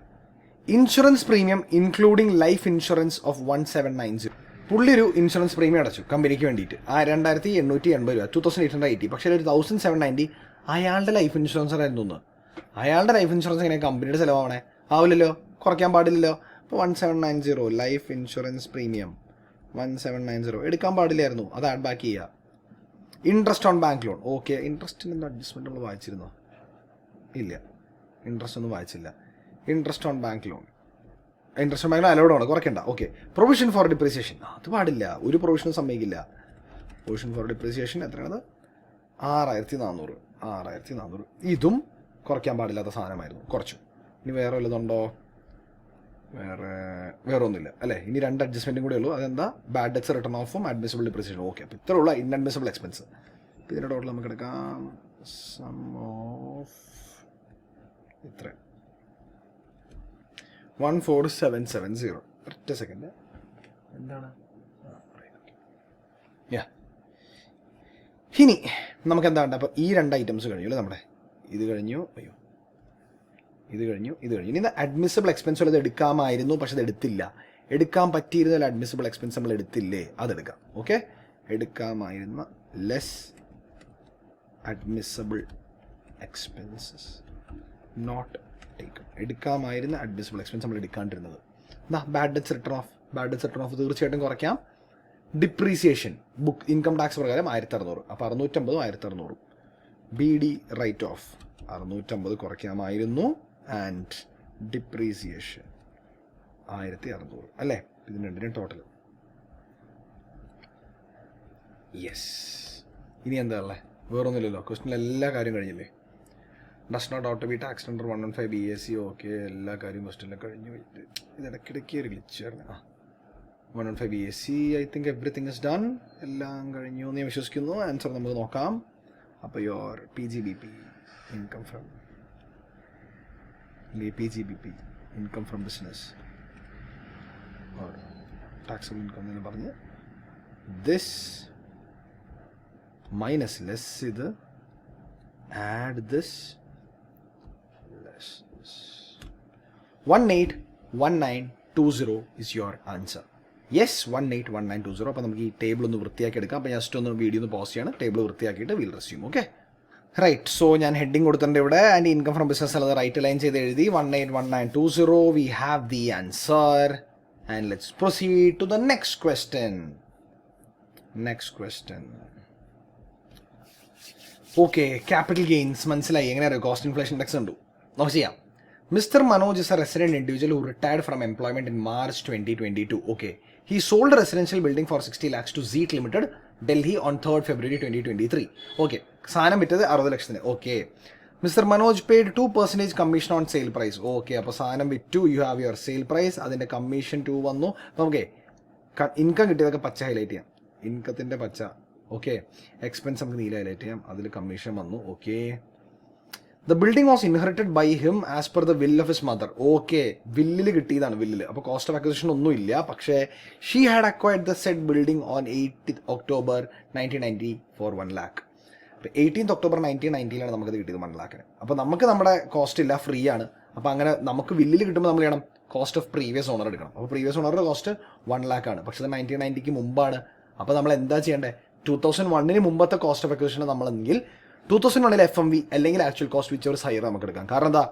Insurance premium including life insurance of 1790. പുള്ളി ഒരു ഇൻഷുറൻസ് പ്രീമിയം അടച്ചു കമ്പനിക്ക് വേണ്ടിയിട്ട് 2880 രൂപ, 2880. പക്ഷേ ഒരു 1790 അയാളുടെ ലൈഫ് ഇൻഷുറൻസ് ആയിരുന്നു ഒന്ന്. അയാളുടെ ലൈഫ് ഇൻഷുറൻസ് എങ്ങനെ കമ്പനിയുടെ ചിലവാണേ? ആവില്ലല്ലോ, കുറയ്ക്കാൻ പാടില്ലല്ലോ. അപ്പോൾ 1790 ലൈഫ് ഇൻഷുറൻസ് പ്രീമിയം 1790 എടുക്കാൻ പാടില്ലായിരുന്നു, അത് ആഡ് ബാക്ക് ചെയ്യുക. Interest on bank loan okay, ഇൻട്രസ്റ്റിന് എന്താ അഡ്ജസ്റ്റ്മെൻറ്റ് നമ്മൾ വായിച്ചിരുന്നോ? ഇല്ല, ഇൻട്രസ്റ്റ് ഒന്നും വായിച്ചില്ല. Interest on bank loan, interest on bank loan allowed ആണ്, കുറയ്ക്കണ്ട. ഓക്കെ, പ്രൊവിഷൻ ഫോർ ഡിപ്രീസിയേഷൻ അത് പാടില്ല, ഒരു പ്രൊവിഷനും സമ്മതിക്കില്ല. പ്രൊവിഷൻ ഫോർ ഡിപ്രീസിയേഷൻ എത്രയാണത്? 6400. ഇതും കുറയ്ക്കാൻ പാടില്ലാത്ത സാധനമായിരുന്നു, കുറച്ചു. ഇനി വേറെ വല്ലതുണ്ടോ? വേറെ ഒന്നുമില്ല അല്ലേ. ഇനി 2 അഡ്ജസ്റ്റ്മെൻറ്റും കൂടെ ഉള്ളൂ. അതെന്താ? ബാഡ് ഡെറ്റ്സ് റിട്ടേൺ ഓഫും അഡ്മിസിബിൾ ഡിപ്രീസിയേഷൻ. ഓക്കെ, അപ്പോൾ ഇത്രയുള്ള ഇൻഅഡ്മിസിബിൾ എക്സ്പെൻസ്. ഇതിൻ്റെ ടോട്ടൽ നമുക്ക് എടുക്കാം സം ഓഫ് ഇത്ര 14770. ഒറ്റ സെക്കൻഡ് എന്താണ് ഇനി നമുക്ക് എന്താ അപ്പോൾ ഈ 2 ഐറ്റംസ് കഴിഞ്ഞു അല്ലേ നമ്മുടെ ഇത് കഴിഞ്ഞു ഇനി ഇത് അഡ്മിസിബിൾ എക്സ്പെൻസ് ഉള്ളത് എടുക്കാമായിരുന്നു, പക്ഷെ അത് എടുത്തില്ല. എടുക്കാൻ പറ്റിയിരുന്ന അഡ്മിസിബിൾ എക്സ്പെൻസ് നമ്മൾ എടുത്തില്ലേ, അതെടുക്കാം. ഓക്കെ, എടുക്കാമായിരുന്ന less admissible expenses not taken. എടുക്കാമായിരുന്ന അഡ്മിസിബിൾ എക്സ്പെൻസ് നമ്മൾ എടുക്കാണ്ടിരുന്നത് എന്താ ബാഡ് ഡെറ്റ്സ് റിട്ടേൺ ഓഫ് തീർച്ചയായിട്ടും കുറയ്ക്കാം. ഡിപ്രീസിയേഷൻ ബുക്ക് ഇൻകം ടാക്സ് പ്രകാരം 1600, അപ്പോൾ 650 1600. ബി ഡി റൈറ്റ് ഓഫ് 650 കുറയ്ക്കാമായിരുന്നു. ആൻഡ് ഡിപ്രീസിയേഷൻ 1600 അല്ലേ? ഇതിന് രണ്ടിനും ടോട്ടൽ യെസ്. ഇനി എന്താ ഉള്ളത്? വേറൊന്നുമില്ലല്ലോ, ക്വസ്റ്റിനിൽ എല്ലാ കാര്യം കഴിഞ്ഞില്ലേ? Does not out be tax under 115 BAC. Okay, എല്ലാ കാര്യവും ക്വസ്റ്റിനിൽ കഴിഞ്ഞു. ഇതിടയ്ക്കിടയ്ക്ക് ഒരു ഗ്ലിച്ചായിരുന്നു. 115 BAC I think everything is done. എല്ലാം കഴിഞ്ഞു എന്ന് ഞാൻ വിശ്വസിക്കുന്നു. ആൻസർ നമുക്ക് നോക്കാം. അപ്പോൾ your PGBP income from income from business or taxable income എന്ന് പറഞ്ഞ് ദിസ് മൈനസ് ലെസ് ഇത് add this less 181920 is your answer. Yes, 181920. അപ്പോൾ നമുക്ക് ഈ ടേബിൾ ഒന്ന് വൃത്തിയാക്കി എടുക്കാം. അപ്പോൾ ജസ്റ്റ് ഒന്ന് വീഡിയോ ഒന്ന് പോസ്റ്റ് ചെയ്യണം. ടേബിൾ വൃത്തിയാക്കിയിട്ട് will resume. Okay, right. So ഞാൻ ഹെഡിങ് കൊടുത്തിട്ടുണ്ട് ഇവിടെ. ആൻഡ് ഇൻകം ഫ്രം ബിസിനസ് അല്ലാതെ റൈറ്റ് ലൈൻ ചെയ്ത് എഴുതി 181920. We have the answer. And let's proceed to the next question. Okay, capital gains മനസ്സിലായി. എങ്ങനെ അറിയാം? കോസ്റ്റ് ഇൻഫ്ലേഷൻ ഇൻഡെക്സ് ഉണ്ട്. നമുക്ക് ചെയ്യാം. Mr. Manoj is a resident individual who retired from employment in March 2022. Okay. He sold a residential building for 60 lakhs to Zeet Limited, Delhi on 3rd February 2023. Okay. സാധനം വിറ്റത് 60 ലക്ഷത്തിന്. Okay. Mister Manoj paid 2% commission on sale price. Okay, അപ്പോൾ സാധനം വിറ്റു. You have your sale price. അതിൻ്റെ commission 2 വന്നു. Okay, income കിട്ടിയതൊക്കെ പച്ച highlight ചെയ്യാം. ഇൻകത്തിൻ്റെ പച്ച. ഓക്കെ, എക്സ്പെൻസ് നമുക്ക് നീല ഹൈലൈറ്റ് ചെയ്യാം. അതിൽ കമ്മീഷൻ വന്നു. Okay. The building was inherited by him as per the will of his mother. Okay, വില്ലിൽ കിട്ടിയതാണ്. വില്ലിൽ അപ്പോൾ കോസ്റ്റ് ഓഫ് അക്വിസിഷൻ ഒന്നും ഇല്ല. പക്ഷേ she had acquired the said building on 8th October 1990 for 1 lakh. അപ്പോൾ 18th October 1990 നമുക്കത് കിട്ടിയത് 1 lakhന്. അപ്പോൾ നമുക്ക് നമ്മുടെ കോസ്റ്റ് ഇല്ല, ഫ്രീ ആണ്. അപ്പോൾ അങ്ങനെ നമുക്ക് വില്ലിൽ കിട്ടുമ്പോൾ നമ്മൾ ചെയ്യണം കോസ്റ്റ് ഓഫ് പ്രീവിയസ് ഓണർ എടുക്കണം. അപ്പോൾ പ്രീവിയസ് ഓണറുടെ കോസ്റ്റ് 1 lakh ആണ്. പക്ഷേ അത് 1990 മുമ്പാണ്. അപ്പോൾ നമ്മൾ എന്താ ചെയ്യേണ്ടത്? 2001 മുമ്പത്തെ കോസ്റ്റ് ഓഫ് അക്വിസിഷൻ നമ്മളെങ്കിൽ 2001 FMV അല്ലെങ്കിൽ ആക്ച്വൽ കോസ്റ്റ് വിച്ച് ഒരു ഹയർ നമുക്ക് എടുക്കാം. കാരണം എന്താ,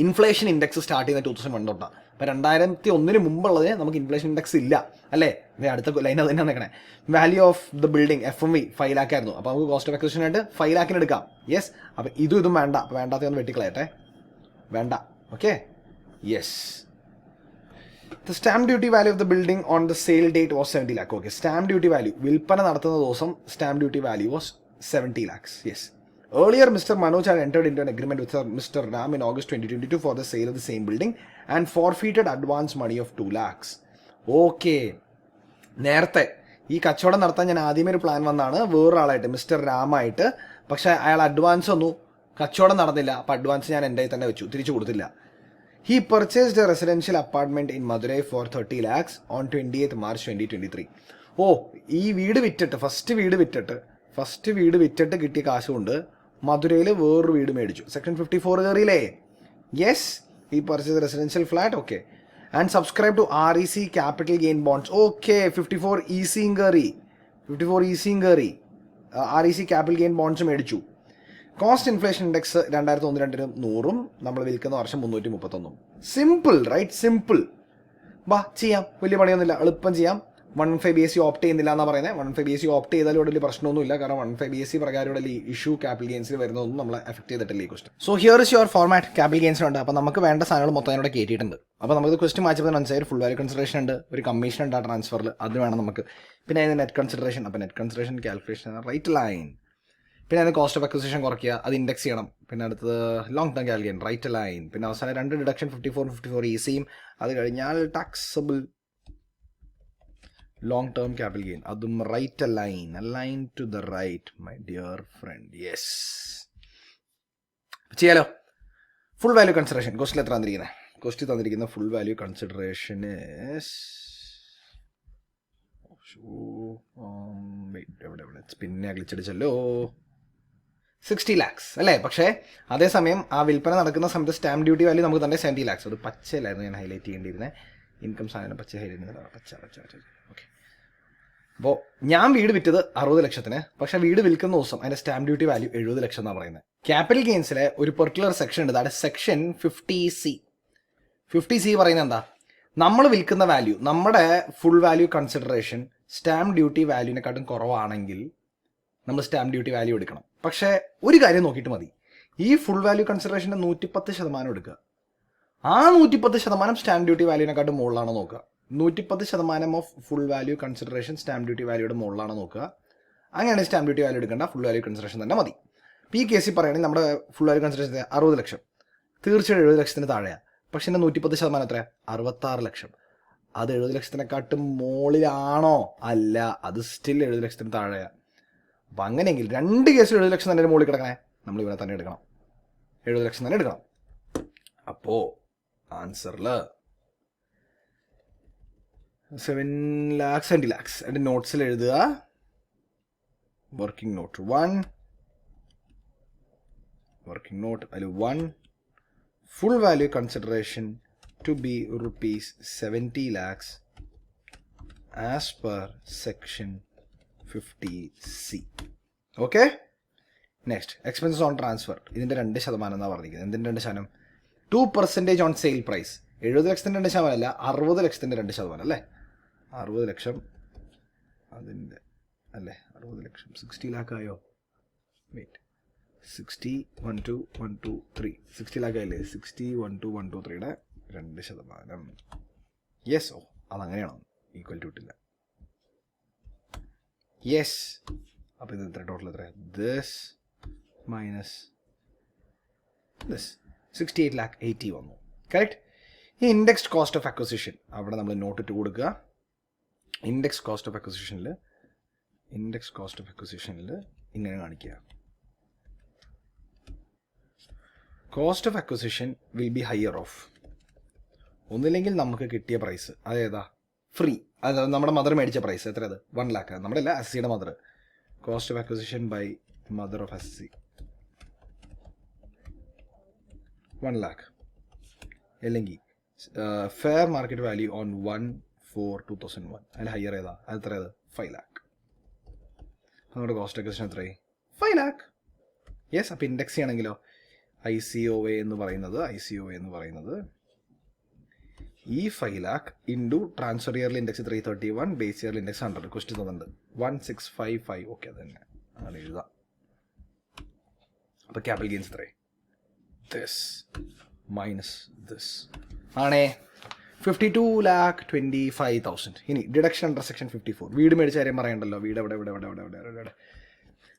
ഇൻഫ്ലേഷൻ ഇൻഡെക്സ് സ്റ്റാർട്ട് ചെയ്യുന്ന 2001 തൊട്ടാണ്. അപ്പോൾ 2001 മുമ്പുള്ളതിന് നമുക്ക് ഇൻഫ്ലേഷൻ ഇൻഡെക്സ് ഇല്ല അല്ലേ? അടുത്ത ലൈൻ അത് തന്നെ നിൽക്കണേ. Value of the building FMV 5 lakh ആയിരുന്നു. അപ്പോൾ നമുക്ക് കോസ്റ്റ് ഓഫ് അക്വിസിഷൻ ആയിട്ട് 5 lakhന് എടുക്കാം. യെസ്. അപ്പോൾ ഇതും വേണ്ട. അപ്പോൾ വേണ്ടാത്തൊന്ന് വെട്ടിക്കളയട്ടെ. വേണ്ട. Okay, yes. The stamp duty value of the building on the sale date was 70 lakh. Okay, stamp duty value വിൽപ്പന നടത്തുന്ന ദിവസം stamp duty value was 70 lakhs. Yes. Earlier, Mr. Manoj had entered into an agreement with Mr. Ram in August 2022 for the sale of the same building and forfeited advance money of 2 lakhs. Okay. നേരത്തെ ഈ കച്ചവടം നടത്താൻ ഞാൻ ആദ്യമേ ഒരു plan വന്നാണ് വേറൊരാളായിട്ട്, mister രാമായിട്ട്. പക്ഷേ അയാൾ അഡ്വാൻസ് ഒന്നും കച്ചവടം നടന്നില്ല. അപ്പോൾ അഡ്വാൻസ് ഞാൻ എൻ്റെ തന്നെ വെച്ചു, തിരിച്ചു കൊടുത്തില്ല. He purchased a residential apartment in Madurai for 30 lakhs on 28th March 2023. ഓ, ഈ വീട് വിറ്റിട്ട് ഫസ്റ്റ് വീട് വിറ്റിട്ട് കിട്ടിയ കാശുകൊണ്ട് മധുരയിൽ വേറൊരു വീട് മേടിച്ചു. സെക്ഷൻ 54 കയറിയില്ലേ? യെസ്. ഈ purchase residential flat. Okay. And subscribe to REC capital gain bonds. Okay, 54 ECയും കയറി. REC ക്യാപിറ്റൽ ഗെയിൻ ബോണ്ട്സ് മേടിച്ചു. കോസ്റ്റ് ഇൻഫ്ലേഷൻ ഇൻഡെക്സ് 2001 100 നമ്മൾ വിൽക്കുന്ന വർഷം 331. Simple, right? സിമ്പിൾ. ബാ ചെയ്യാം, വലിയ പണിയൊന്നുമില്ല, എളുപ്പം ചെയ്യാം. 115 BAC ഓപ്റ്റ് ചെയ്യുന്നില്ല എന്നാണ് പറയുന്നത്. 115 BAC ഓപ്റ്റ് ചെയ്താലും ഇവിടെ വലിയ പ്രശ്നമൊന്നുമില്ല. കാരണം 115 BAC പ്രകാരം ഇവിടെ ഇഷ്യൂ ക്യാപിറ്റൽ ഗെയിൻസിൽ വരുന്നതൊന്നും നമ്മളെ എഫക്ട് ചെയ്തിട്ടില്ല ഈ question. So here is your format. Capital ഗെയിൻസിനുണ്ട്. അപ്പോൾ നമുക്ക് വേണ്ട സാധനങ്ങൾ മൊത്തം ഇവിടെ കയറ്റിയിട്ടുണ്ട്. അപ്പോൾ നമുക്ക് ക്വസ്റ്റൻ മാച്ചപ്പോൾ അനുസരിച്ച് ഫുൾ വാല്യൂ കൺസിഡറേഷൻ ഉണ്ട്, ഒരു കമ്മീഷൻ ഉണ്ട് ആ ട്രാൻസ്ഫറിൽ, അത് വേണം നമുക്ക്. പിന്നെ അതിന് നെറ്റ് കൺസിഡറേഷൻ. അപ്പോൾ net consideration calculation right line. പിന്നെ അതിന് കോസ്റ്റ് ഓഫ് അക്വിസിഷൻ കുറയ്ക്കുക, അത് ഇൻഡെക്സ് ചെയ്യണം. പിന്നെ അടുത്തത് long term calculation right line. പിന്നെ അവസാനം 2 ഡിഡക്ഷൻ 54 ECയും. അത് കഴിഞ്ഞാൽ taxable long term capital gain, അതും right align to the right my dear friend. Yes, ചെയ്യാലോ. ഫുൾ വാല്യൂ കൺസിഡറേഷൻ കോസ്റ്റിൽ എത്ര തന്നിരിക്കുന്നത്? കോസ്റ്റ് തന്നിരിക്കുന്ന ഫുൾ വാല്യൂ കൺസിഡറേഷൻ എവിടെ പിന്നെ ഗ്ലിച്ചടിച്ചല്ലോ, 60 lakhs അല്ലേ? പക്ഷേ അതേസമയം ആ വിൽപ്പന നടക്കുന്ന സമയത്ത് സ്റ്റാമ്പ് ഡ്യൂട്ടി വാല്യൂ നമുക്ക് തന്നെ 70 lakhs. അത് പച്ചയിലായിരുന്നു ഞാൻ ഹൈലൈറ്റ് ചെയ്യേണ്ടിയിരുന്നത്. ഇൻകം സാധനം പച്ച ഹൈലൈറ്റ് ചെയ്യുന്നത് പച്ച. ഓക്കെ, അപ്പോൾ ഞാൻ വീട് വിറ്റത് 60 ലക്ഷത്തിന്, പക്ഷേ വീട് വിൽക്കുന്ന ദിവസം അതിൻ്റെ സ്റ്റാമ്പ് ഡ്യൂട്ടി വാല്യൂ 70 ലക്ഷം എന്നാണ് പറയുന്നത്. ക്യാപിറ്റൽ ഗെയിൻസിലെ ഒരു പെർട്ടിക്കുലർ സെക്ഷൻ ഉണ്ട്, അതായത് സെക്ഷൻ 50C. 50C പറയുന്നത് എന്താ? നമ്മൾ വിൽക്കുന്ന വാല്യൂ, നമ്മുടെ full value consideration stamp duty വാല്യൂവിനെക്കാട്ടും കുറവാണെങ്കിൽ നമ്മൾ സ്റ്റാമ്പ് ഡ്യൂട്ടി വാല്യൂ എടുക്കണം. പക്ഷേ ഒരു കാര്യം നോക്കിയിട്ട് മതി, ഈ ഫുൾ വാല്യൂ കൺസിഡറേഷൻ്റെ 110% എടുക്കുക. ആ 110% സ്റ്റാമ്പ് ഡ്യൂട്ടി വാല്യൂവിനെക്കാട്ടും മുകളിലാണോ നോക്കുക. 110% of full value consideration stamp duty വാല്യൂയുടെ മുകളിലാണോ നോക്കുക. അങ്ങനെയാണെങ്കിൽ സ്റ്റാമ്പ് ഡ്യൂട്ടി വാല്യൂ എടുക്കേണ്ട, ഫുൾ വാല്യൂ കൺസിഡറേഷൻ തന്നെ മതി. ഇപ്പോൾ ഈ കേസിൽ പറയുകയാണെങ്കിൽ നമ്മുടെ ഫുൾ വാല്യൂ കൺസിഡറേഷൻ 60 ലക്ഷം, തീർച്ചയായും 70 ലക്ഷത്തിന് താഴെയാണ്. പക്ഷേ എൻ്റെ 110% എത്രയാണ്? 66 ലക്ഷം. അത് 70 ലക്ഷത്തിനെക്കാട്ടും മുകളിലാണോ? അല്ല, അത് സ്റ്റിൽ 70 ലക്ഷത്തിന് താഴെയാണ്. അപ്പം അങ്ങനെയെങ്കിൽ രണ്ട് കേസിൽ 70 ലക്ഷം തന്നെ മുകളിൽ കിടക്കണേ, നമ്മൾ ഇവിടെ തന്നെ എടുക്കണം, 70 ലക്ഷം തന്നെ എടുക്കണം. അപ്പോൾ ആൻസറിൽ 7 lakhs 20 lakhs എൻ്റെ നോട്ട്സിൽ എഴുതുക. വർക്കിംഗ് നോട്ട് 1, വർക്കിംഗ് നോട്ട് അതിൽ 1, full value consideration to be rupees 70 lakhs as per section 50C. Okay? Next, expenses on transfer. ഇതിൻ്റെ 2% എന്നാണ് പറഞ്ഞിരിക്കുന്നത്. എന്തിൻ്റെ 2%? 2% on sale price. 70 ലക്ഷത്തിൻ്റെ 2% അല്ല, 60 ലക്ഷത്തിൻ്റെ 2% അല്ലേ? 60 ലക്ഷം അതിൻ്റെ അല്ലേ, 60 ലക്ഷം 60 lakh ആയോ? വെയിറ്റ്, 60 1 2 1 2 3 60 lakh ആയില്ലേ? 60 1 2 1 2 3യുടെ 2%. യെസ്, ഓ അതങ്ങനെയാണോ? ഈക്വൽ ടു ഇട്ടില്ല. യെസ്, അപ്പോൾ ഇത് എത്ര ടോട്ടൽ എത്ര? ദിസ് മൈനസ് ദിസ് 68 lakh 80 വന്നു. കറക്റ്റ്. ഈ ഇൻഡെക്സ്ഡ് കോസ്റ്റ് ഓഫ് അക്വസിഷൻ അവിടെ നമ്മൾ നോട്ട് ഇട്ട് കൊടുക്കുക. ഇൻഡെക്സ് കോസ്റ്റ് ഓഫ് അക്വസിഷനിൽ ഇങ്ങനെ കാണിക്കുക. Cost of acquisition will be higher of, ഒന്നില്ലെങ്കിൽ നമുക്ക് കിട്ടിയ പ്രൈസ് അതേതാ? ഫ്രീ, അത് നമ്മുടെ മദർ മേടിച്ച പ്രൈസ് എത്ര? അത് 1 lakh. നമ്മുടെ അല്ല, അസിയുടെ mother. Cost of acquisition by mother of അസി 1 lakh. അല്ലെങ്കിൽ ഫെയർ മാർക്കറ്റ് വാല്യൂ ഓൺ 1/4/2001 അതിൽ ഹയർ ഏതാ? അത് എത്ര? അത് 5 lakh. നമ്മുടെ കോസ്റ്റ് അക്വസിഷൻ എത്രയായി? 5 lakh. യെസ്. അപ്പോൾ ഇൻഡെക്സ് ചെയ്യണമെങ്കിലോ ICOA എന്ന് പറയുന്നത് ഈ 5 lakh into transfer yearly index 331, base yearly index 100. Question തന്നിട്ടുണ്ട് 1655. ഓക്കെ, അത് തന്നെ അങ്ങനെ എഴുതാം. അപ്പോൾ ക്യാപിറ്റൽ ഗെയിൻസ് എത്രയായി? ദിസ് മൈനസ് ദിസ് ആണേ 52,25,000. ഇനി ഡിഡക്ഷൻ അണ്ടർ സെക്ഷൻ 54. വീട് മേടിച്ച കാര്യം പറയണ്ടല്ലോ. വീട് എവിടെ?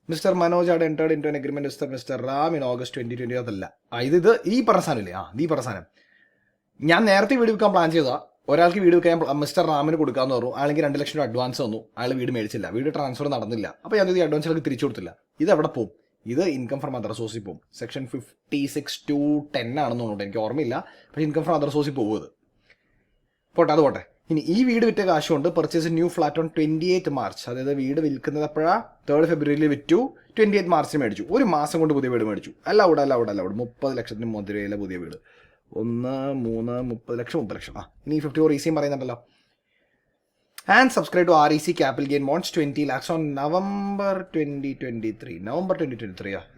Mister Manoj had entered into an agreement with Mr. Ram in August 2020. അതല്ല, ഇത് ഈ പറഞ്ഞ സാധനമില്ലേ? ഈ പറഞ്ഞ സാധനം ഞാൻ നേരത്തെ വീട് വിൽക്കാൻ പ്ലാൻ ചെയ്താൽ ഒരാൾക്ക് വീട് വിൽക്കാൻ മിസ്റ്റർ റാമിന് കൊടുക്കാമെന്ന് പറഞ്ഞു. അല്ലെങ്കിൽ 2 ലക്ഷം രൂപ അഡ്വാൻസ് തന്നു, അയാൾ വീട് മേടിച്ചില്ല, വീട് ട്രാൻസ്ഫർ നടന്നില്ല. അപ്പോൾ ഞാൻ ഈ അഡ്വാൻസ് തിരിച്ചു കൊടുത്തില്ല. ഇത് എവിടെ പോകും? ഇത് ഇൻകം ഫ്രം അതർ സോഴ്സിൽ പോകും. സെക്ഷൻ 56(2)(10 ആണെന്ന് തോന്നുന്നുണ്ട്, എനിക്ക് ഓർമ്മയില്ല. പക്ഷേ ഇൻകം ഫ്രം അതർ സോഴ്സിൽ പോകും. അത് പോട്ടെ. ഇനി ഈ വീട് വിറ്റ കാശ് കൊണ്ട് purchase new flat on 28 March. അതായത് വീട് വിൽക്കുന്നത് എപ്പോഴാണ്? 3 February വിറ്റു, 28 March മേടിച്ചു. ഒരു മാസം കൊണ്ട് പുതിയ വീട് മേടിച്ചു. അല്ലൗഡ് 30 ലക്ഷത്തിന് മധുരയിലെ പുതിയ വീട്. 1 3 30 ലക്ഷം 30 ലക്ഷം. ഇനി 54 ECയും പറയുന്നുണ്ടല്ലോ. And subscribe to REC capital gain bonds 20 lakhs on November 2023.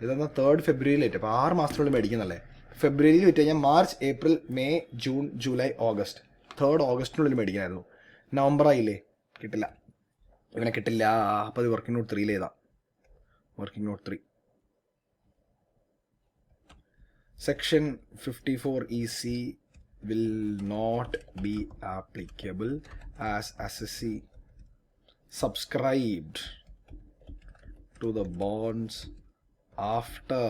ഇതെന്നാൽ 3 February അപ്പോൾ 6 മാസത്തിനുള്ളിൽ മേടിക്കുന്നല്ലേ. ഫെബ്രുവരിയിൽ വിറ്റ് കഴിഞ്ഞാൽ March, April, May, June, July, August. 3 ഓഗസ്റ്റിനുള്ളിൽ മേടിക്കണമായിരുന്നു. നവംബർ ആയില്ലേ? കിട്ടില്ല, ഇവനെ കിട്ടില്ല. അപ്പോൾ അത് വർക്കിംഗ് നോട്ട് 3 എഴുതാം. Working not 3 section 54 EC will not be applicable as assessee subscribed to the bonds after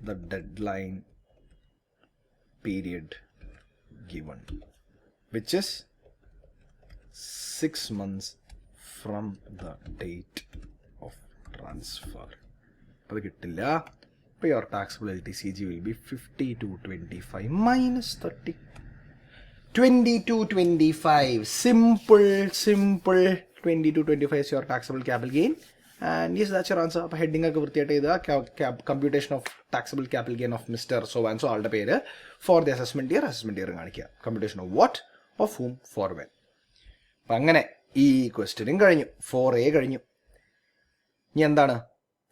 the deadline period given, which is 6 months from the date of transfer. അപ്പോൾ അത് കിട്ടില്ല. അപ്പോൾ your taxable LTCG will be 5225 minus 30. 2225. Simple. 2225 is your taxable capital gain. And yes, that's your answer. അപ്പോൾ heading ഒക്കെ വൃത്തിയായിട്ട് ചെയ്ത computation of taxable capital gain of mister so and so ആളുടെ പേര് ഫോർ ദി അസസ്മെന്റ് ഇയർ കാണിക്കുക. Computation of what, of whom, for when. അപ്പം അങ്ങനെ ഈ ക്വസ്റ്റ്യനും കഴിഞ്ഞു. 4A കഴിഞ്ഞു. ഇനി എന്താണ്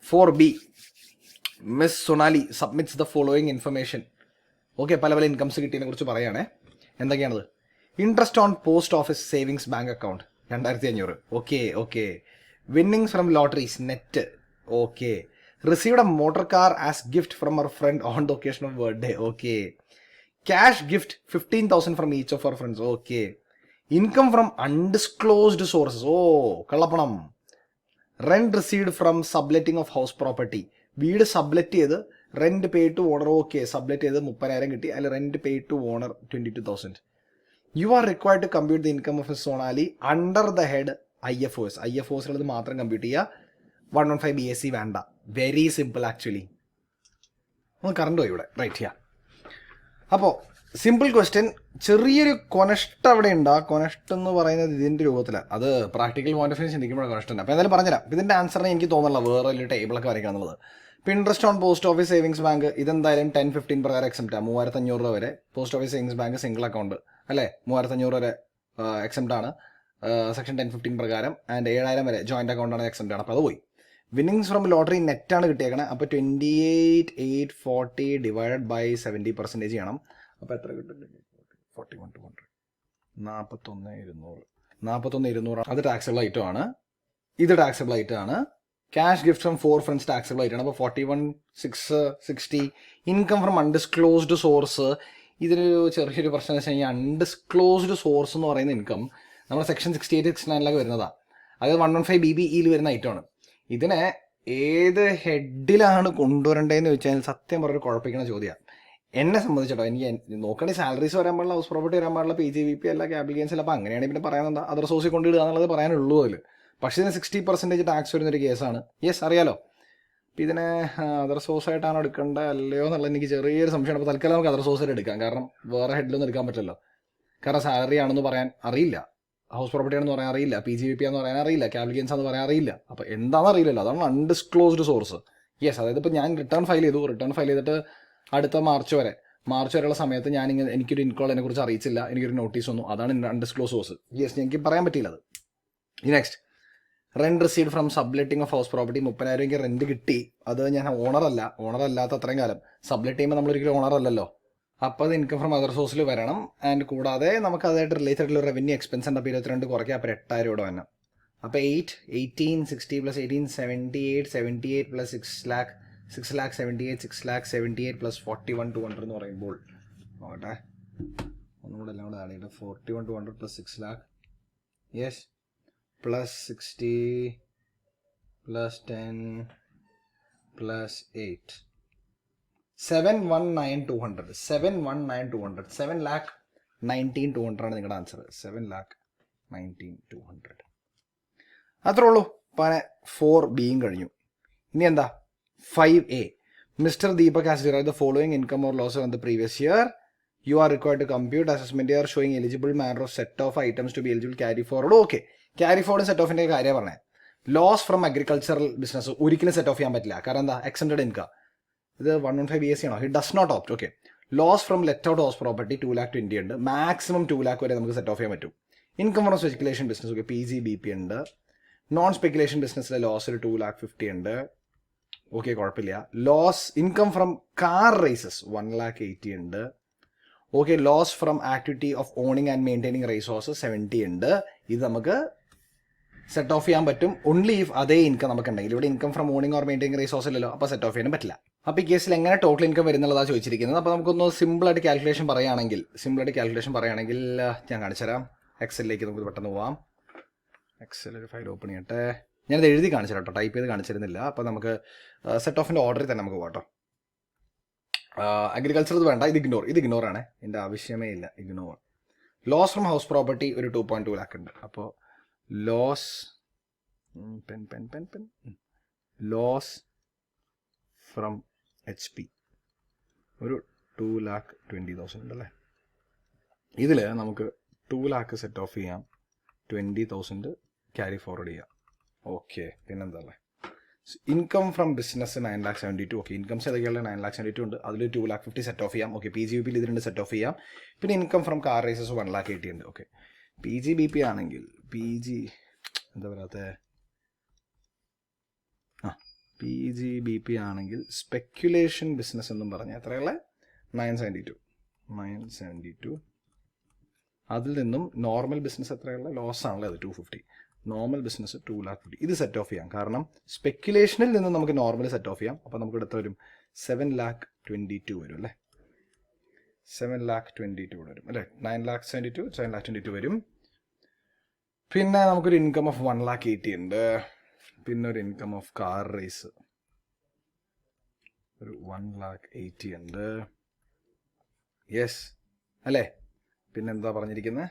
4B? Miss Sonali submits the following information. Okay, പല പല ഇൻകംസ് കിട്ടിയതിനെ കുറിച്ച് പറയുകയാണേ. എന്തൊക്കെയാണത്? Interest on post office savings bank account 2500. Okay. Winnings from lotteries net. Okay. Received a motor car as gift from our friend on the occasion of birthday. Okay. Cash gift 15,000 from each of our friends. Okay. Income from undisclosed sources. കള്ളപ്പണം. Rent received from subletting of house property. വീട് sublet ചെയ്ത് rent pay to owner. Okay, sublet ചെയ്ത് 30,000 കിട്ടി. അതിൽ rent pay to owner 22,000. You are required to compute the income of Sonali under the head IFOs. IFOസിലുള്ളത് മാത്രം compute ചെയ്യുക. 115 BSc വേണ്ട. Very simple actually. ഒന്ന് കറണ്ട് പോയി ഇവിടെ. റൈറ്റ് ചെയ്യാം. അപ്പോൾ സിമ്പിൾ ക്വസ്റ്റ്യൻ. ചെറിയൊരു കൊനഷ്ട അവിടെ ഉണ്ട്. ആ കൊനഷ്ട എന്ന് പറയുന്നത് ഇതിൻ്റെ രൂപത്തിലാണ്. അത് പ്രാക്ടിക്കൽ പോയിന്റ് ഓഫ് വ്യൂ ചിന്തിക്കുമ്പോൾ കൊനഷ്ട. അപ്പോൾ എന്തായാലും പറഞ്ഞുതരാം. ഇതിൻ്റെ ആൻസറിനെ എനിക്ക് തോന്നുന്നില്ല വേറെ വലിയ ടേബിളൊക്കെ വരയ്ക്കണം എന്നുള്ളത്. ഇപ്പോൾ interest on post office savings bank ഇതെന്തായാലും 10-15 പ്രകാരം എക്സെപ്റ്റ് ആണ്. 3,500 രൂപ വരെ post office savings bank single account അല്ലേ. 3,500 വരെ എക്സെപ്റ്റ് ആണ് സെക്ഷൻ 10-15 പ്രകാരം. ആൻഡ് 7,000 വരെ ജോയിന്റ് അക്കൗണ്ടാണ് എക്സെപ്റ്റ് ആണ്. അപ്പോൾ അത് പോയി. വിന്നിങ്സ് ഫ്രം ലോട്ടറി നെറ്റാണ് കിട്ടിയേക്കണേ. അപ്പോൾ 28,840 ഡിവൈഡഡ് ബൈ 70% ചെയ്യണം. അപ്പോൾ എത്ര കിട്ടും? 41,200. 41,200 അത് ടാക്സബിൾ ഐറ്റം ആണ്. ഇത് ടാക്സബിൾ ഐറ്റം ആണ്. Cash gift from 4 friends taxable item ആണ്. അപ്പോൾ 41,660. Income from undisclosed source. ഇതിലൊരു ചെറിയൊരു പ്രശ്നം എന്ന് വെച്ച് കഴിഞ്ഞാൽ അൺഡിസ്ക്ലോസ്ഡ് സോഴ്സ് എന്ന് പറയുന്ന ഇൻകം നമ്മുടെ സെക്ഷൻ 68-69 വരുന്നതാണ്. അതായത് 115 BBEയിൽ വരുന്ന ഐറ്റമാണ്. ഇതിനെ ഏത് ഹെഡിലാണ് കൊണ്ടുവരേണ്ടതെന്ന് വെച്ചാൽ സത്യം പറഞ്ഞൊരു കുഴപ്പിക്കുന്ന ചോദ്യമാണ് എന്നെ സംബന്ധിച്ചിട്ടോ. എനിക്ക് നോക്കണേ സാലറീസ് വരാൻ പാടില്ല, ഹൗസ് പ്രോപ്പർട്ടി വരാൻ പാടില്ല, PGVP അല്ല, ക്യാപിറ്റൽ ഗെയിൻസ് അല്ല. അപ്പോൾ അങ്ങനെയാണെങ്കിൽ പിന്നെ പറയാനെന്താ അതർ സോഴ്സിൽ കൊണ്ടിടുക എന്നുള്ളത് പറയാനുള്ളൂ അതിൽ. പക്ഷേ ഇതിന് 60% ടാക്സ് വരുന്നൊരു കേസാണ്. യെസ്, അറിയാലോ. അപ്പോൾ ഇതിനെ അതർ സോഴ്സ് ആയിട്ടാണ് എടുക്കേണ്ടത് അല്ലയോ എന്നുള്ളത് എനിക്ക് ചെറിയൊരു സംശയമാണ്. അപ്പോൾ തൽക്കാലം നമുക്ക് അതർ സോഴ്സായിട്ട് എടുക്കാം. കാരണം വേറെ ഹെഡിലൊന്നും എടുക്കാൻ പറ്റില്ലല്ലോ. കാരണം സാലറി ആണെന്ന് പറയാൻ അറിയില്ല, ഹൗസ് പ്രോപ്പർട്ടി ആണെന്ന് പറയാൻ അറിയില്ല, PGVP ആണെന്ന് പറയാൻ അറിയില്ല, ക്യാപിറ്റൽ ഗെയിൻസ് ആണെന്ന് പറയാൻ അറിയില്ല. അപ്പോൾ എന്താണെന്ന് അറിയില്ലല്ലോ. അതാണ് അൺഡിസ്ക്ലോസ്ഡ് സോഴ്സ്. യെസ്, അതായത് ഇപ്പോൾ ഞാൻ റിട്ടേൺ ഫയൽ ചെയ്തിട്ട് അടുത്ത മാർച്ച് വരെയുള്ള സമയത്ത് എനിക്കൊരു ഇൻകോൾ കുറിച്ച് അറിയിച്ചില്ല, എനിക്കൊരു നോട്ടീസ് വന്നു. അതാണ് അൺഡിസ്ക്ലോസ് സോഴ്സ്. യെസ്, എനിക്ക് പറയാൻ പറ്റില്ല അത്. Next, rent received from subletting of house property. 30,000 എനിക്ക് റെന്റ് കിട്ടി. അത് ഞാൻ ഓണറല്ലാത്ത അത്രയും കാലം സബ്ലെറ്റ് ചെയ്യുമ്പോൾ നമ്മളൊരിക്കലും ഓണറല്ലല്ലോ. അപ്പോൾ അത് ഇൻകം ഫ്രം അതർ സോഴ്സിൽ വരണം. ആൻഡ് കൂടാതെ നമുക്ക് അതായിട്ട് റിലേറ്റഡ് ആയിട്ടുള്ള റവന്യൂ എക്സ്പെൻസ് ഉണ്ട്. അപ്പോൾ 22 കുറയ്ക്കുക. അപ്പോൾ 8,000 ഇവിടെ വരണം. അപ്പോൾ 8, 18, 60 + 18, 78, 78 + 6,00,000, 6,78,000, 6,78,000 + 41,200 എന്ന് പറയുമ്പോൾ നോക്കട്ടെ, ഒന്നും കൂടെ എല്ലാം കൂടെ ആഡ് ചെയ്തിട്ട് 41,200 + 6,00,000, യെസ്, +60 + 10 + 8, 719,200. 719,200 ആണ് നിങ്ങളുടെ ആൻസർ. 719,200. അത്രേ ഉള്ളൂ. അപ്പോൾ 4Bയും കഴിഞ്ഞു. ഇനി എന്താ 5A? Mr. Deepak has derived the following income or loss on the previous year. You are required to compute assessment year showing eligible manner of set of items to be eligible carry forward. Okay, carry forward set offിൻ്റെ കാര്യം പറഞ്ഞത്. Loss from agricultural business ഒരിക്കലും set off ചെയ്യാൻ പറ്റില്ല. കാരണം എന്താ, excepted income. ഇത് 115 BSc ആണോ? It does not opt. Okay, loss from let out house property 2,20,000 ഉണ്ട്. മാക്സിമം 2,00,000 വരെ നമുക്ക് സെറ്റ് ഓഫ് ചെയ്യാൻ പറ്റും. Income from speculation business, okay, PGBP ഉണ്ട്. നോൺ സ്പെക്കുലേഷൻ ബിസിനസ്സിലെ ലോസ് ഒരു 2,50,000 ഉണ്ട്. ഓക്കെ, കുഴപ്പമില്ല. Loss income from car races 1,80,000 ഉണ്ട്. Okay, loss from activity of owning and maintaining race horses 70 ഉണ്ട്. ഇത് നമുക്ക് സെറ്റ് ഓഫ് ചെയ്യാൻ പറ്റും ഓൺലി ഇഫ് അതേ ഇൻകം നമുക്ക് ഉണ്ടെങ്കിൽ. ഇവിടെ income from owning or maintaining race horse ഇല്ലല്ലോ, അപ്പോൾ സെറ്റ് ഓഫ് ചെയ്യാൻ പറ്റില്ല. അപ്പോൾ ഈ കേസിൽ എങ്ങനെ ടോട്ടൽ ഇൻകം വരുന്നുള്ളതാണ് ചോദിച്ചിരിക്കുന്നത്. അപ്പോൾ നമുക്കൊന്ന് സിമ്പിളായിട്ട് കാൽക്കുലേഷൻ പറയുകയാണെങ്കിൽ ഞാൻ കാണിച്ചുതരാം. എക്സലിലേക്ക് നമുക്ക് പെട്ടെന്ന് പോവാം. എക്സൽ ഒരു ഫയൽ ഓപ്പൺ ചെയ്യട്ടെ. ഞാനത് എഴുതി കാണിച്ചു കേട്ടോ, ടൈപ്പ് ചെയ്ത് കാണിച്ചിരുന്നില്ല. അപ്പോൾ നമുക്ക് സെറ്റ് ഓഫിൻ്റെ ഓർഡറിൽ തന്നെ നമുക്ക് പോകാം കേട്ടോ. അഗ്രികൾച്ചർ ഇത് വേണ്ട, ഇത് ഇഗ്നോർ ആണ്, എൻ്റെ ആവശ്യമേ ഇല്ല, ignore. Loss from house property ഒരു 2.2 ലാക്ക് ഉണ്ട്. അപ്പോൾ ലോസ് ലോസ് ഫ്രം HP ഒരു 2,20,000 ഉണ്ടല്ലേ. ഇതിൽ നമുക്ക് 2 ലാക്ക് സെറ്റ് ഓഫ് ചെയ്യാം, 20,000 ക്യാരി ഫോർവേഡ് ചെയ്യാം. ഓക്കെ, പിന്നെന്താ അല്ലേ. Income from business 9,72,000. Okay, incomes ഏതൊക്കെയുള്ള 9,72,000 ഉണ്ട്. അതിൽ 2,50,000 സെറ്റ് ഓഫ് ചെയ്യാം. ഓക്കെ, PGBP ഇത് 2 സെറ്റ് ഓഫ് ചെയ്യാം. പിന്നെ ഇൻകം ഫ്രം കാർ റേസസ് 1,80,000 ഉണ്ട്. ഓക്കെ, PGBP ആണെങ്കിൽ എന്താ പറയാത്ത PGBP ആണെങ്കിൽ സ്പെക്യുലേഷൻ ബിസിനസ് എന്നും പറഞ്ഞാൽ എത്രയുള്ള 972. അതിൽ നിന്നും നോർമൽ ബിസിനസ് എത്രയുള്ള ലോസ് ആണല്ലോ, അത് 250. Normal business 2,50,000. ഇത് സെറ്റ് ഓഫ് ചെയ്യാം, കാരണം സ്പെക്യുലേഷനിൽ നിന്ന് നമുക്ക് നോർമൽ സെറ്റ് ഓഫ് ചെയ്യാം. അപ്പോൾ നമുക്ക് എത്ര വരും? 7,22,000 വരും അല്ലേ. 7,22,000 വരും അല്ലേ. 9,72,000 7,22,000 വരും. പിന്നെ നമുക്കൊരു ഇൻകം ഓഫ് 1,80,000 ഉണ്ട്. പിന്നെ ഒരു ഇൻകം ഓഫ് കാർ റേസ് ഒരു 1,80,000 ഉണ്ട്. യെസ് അല്ലേ. പിന്നെന്താ പറഞ്ഞിരിക്കുന്നത്?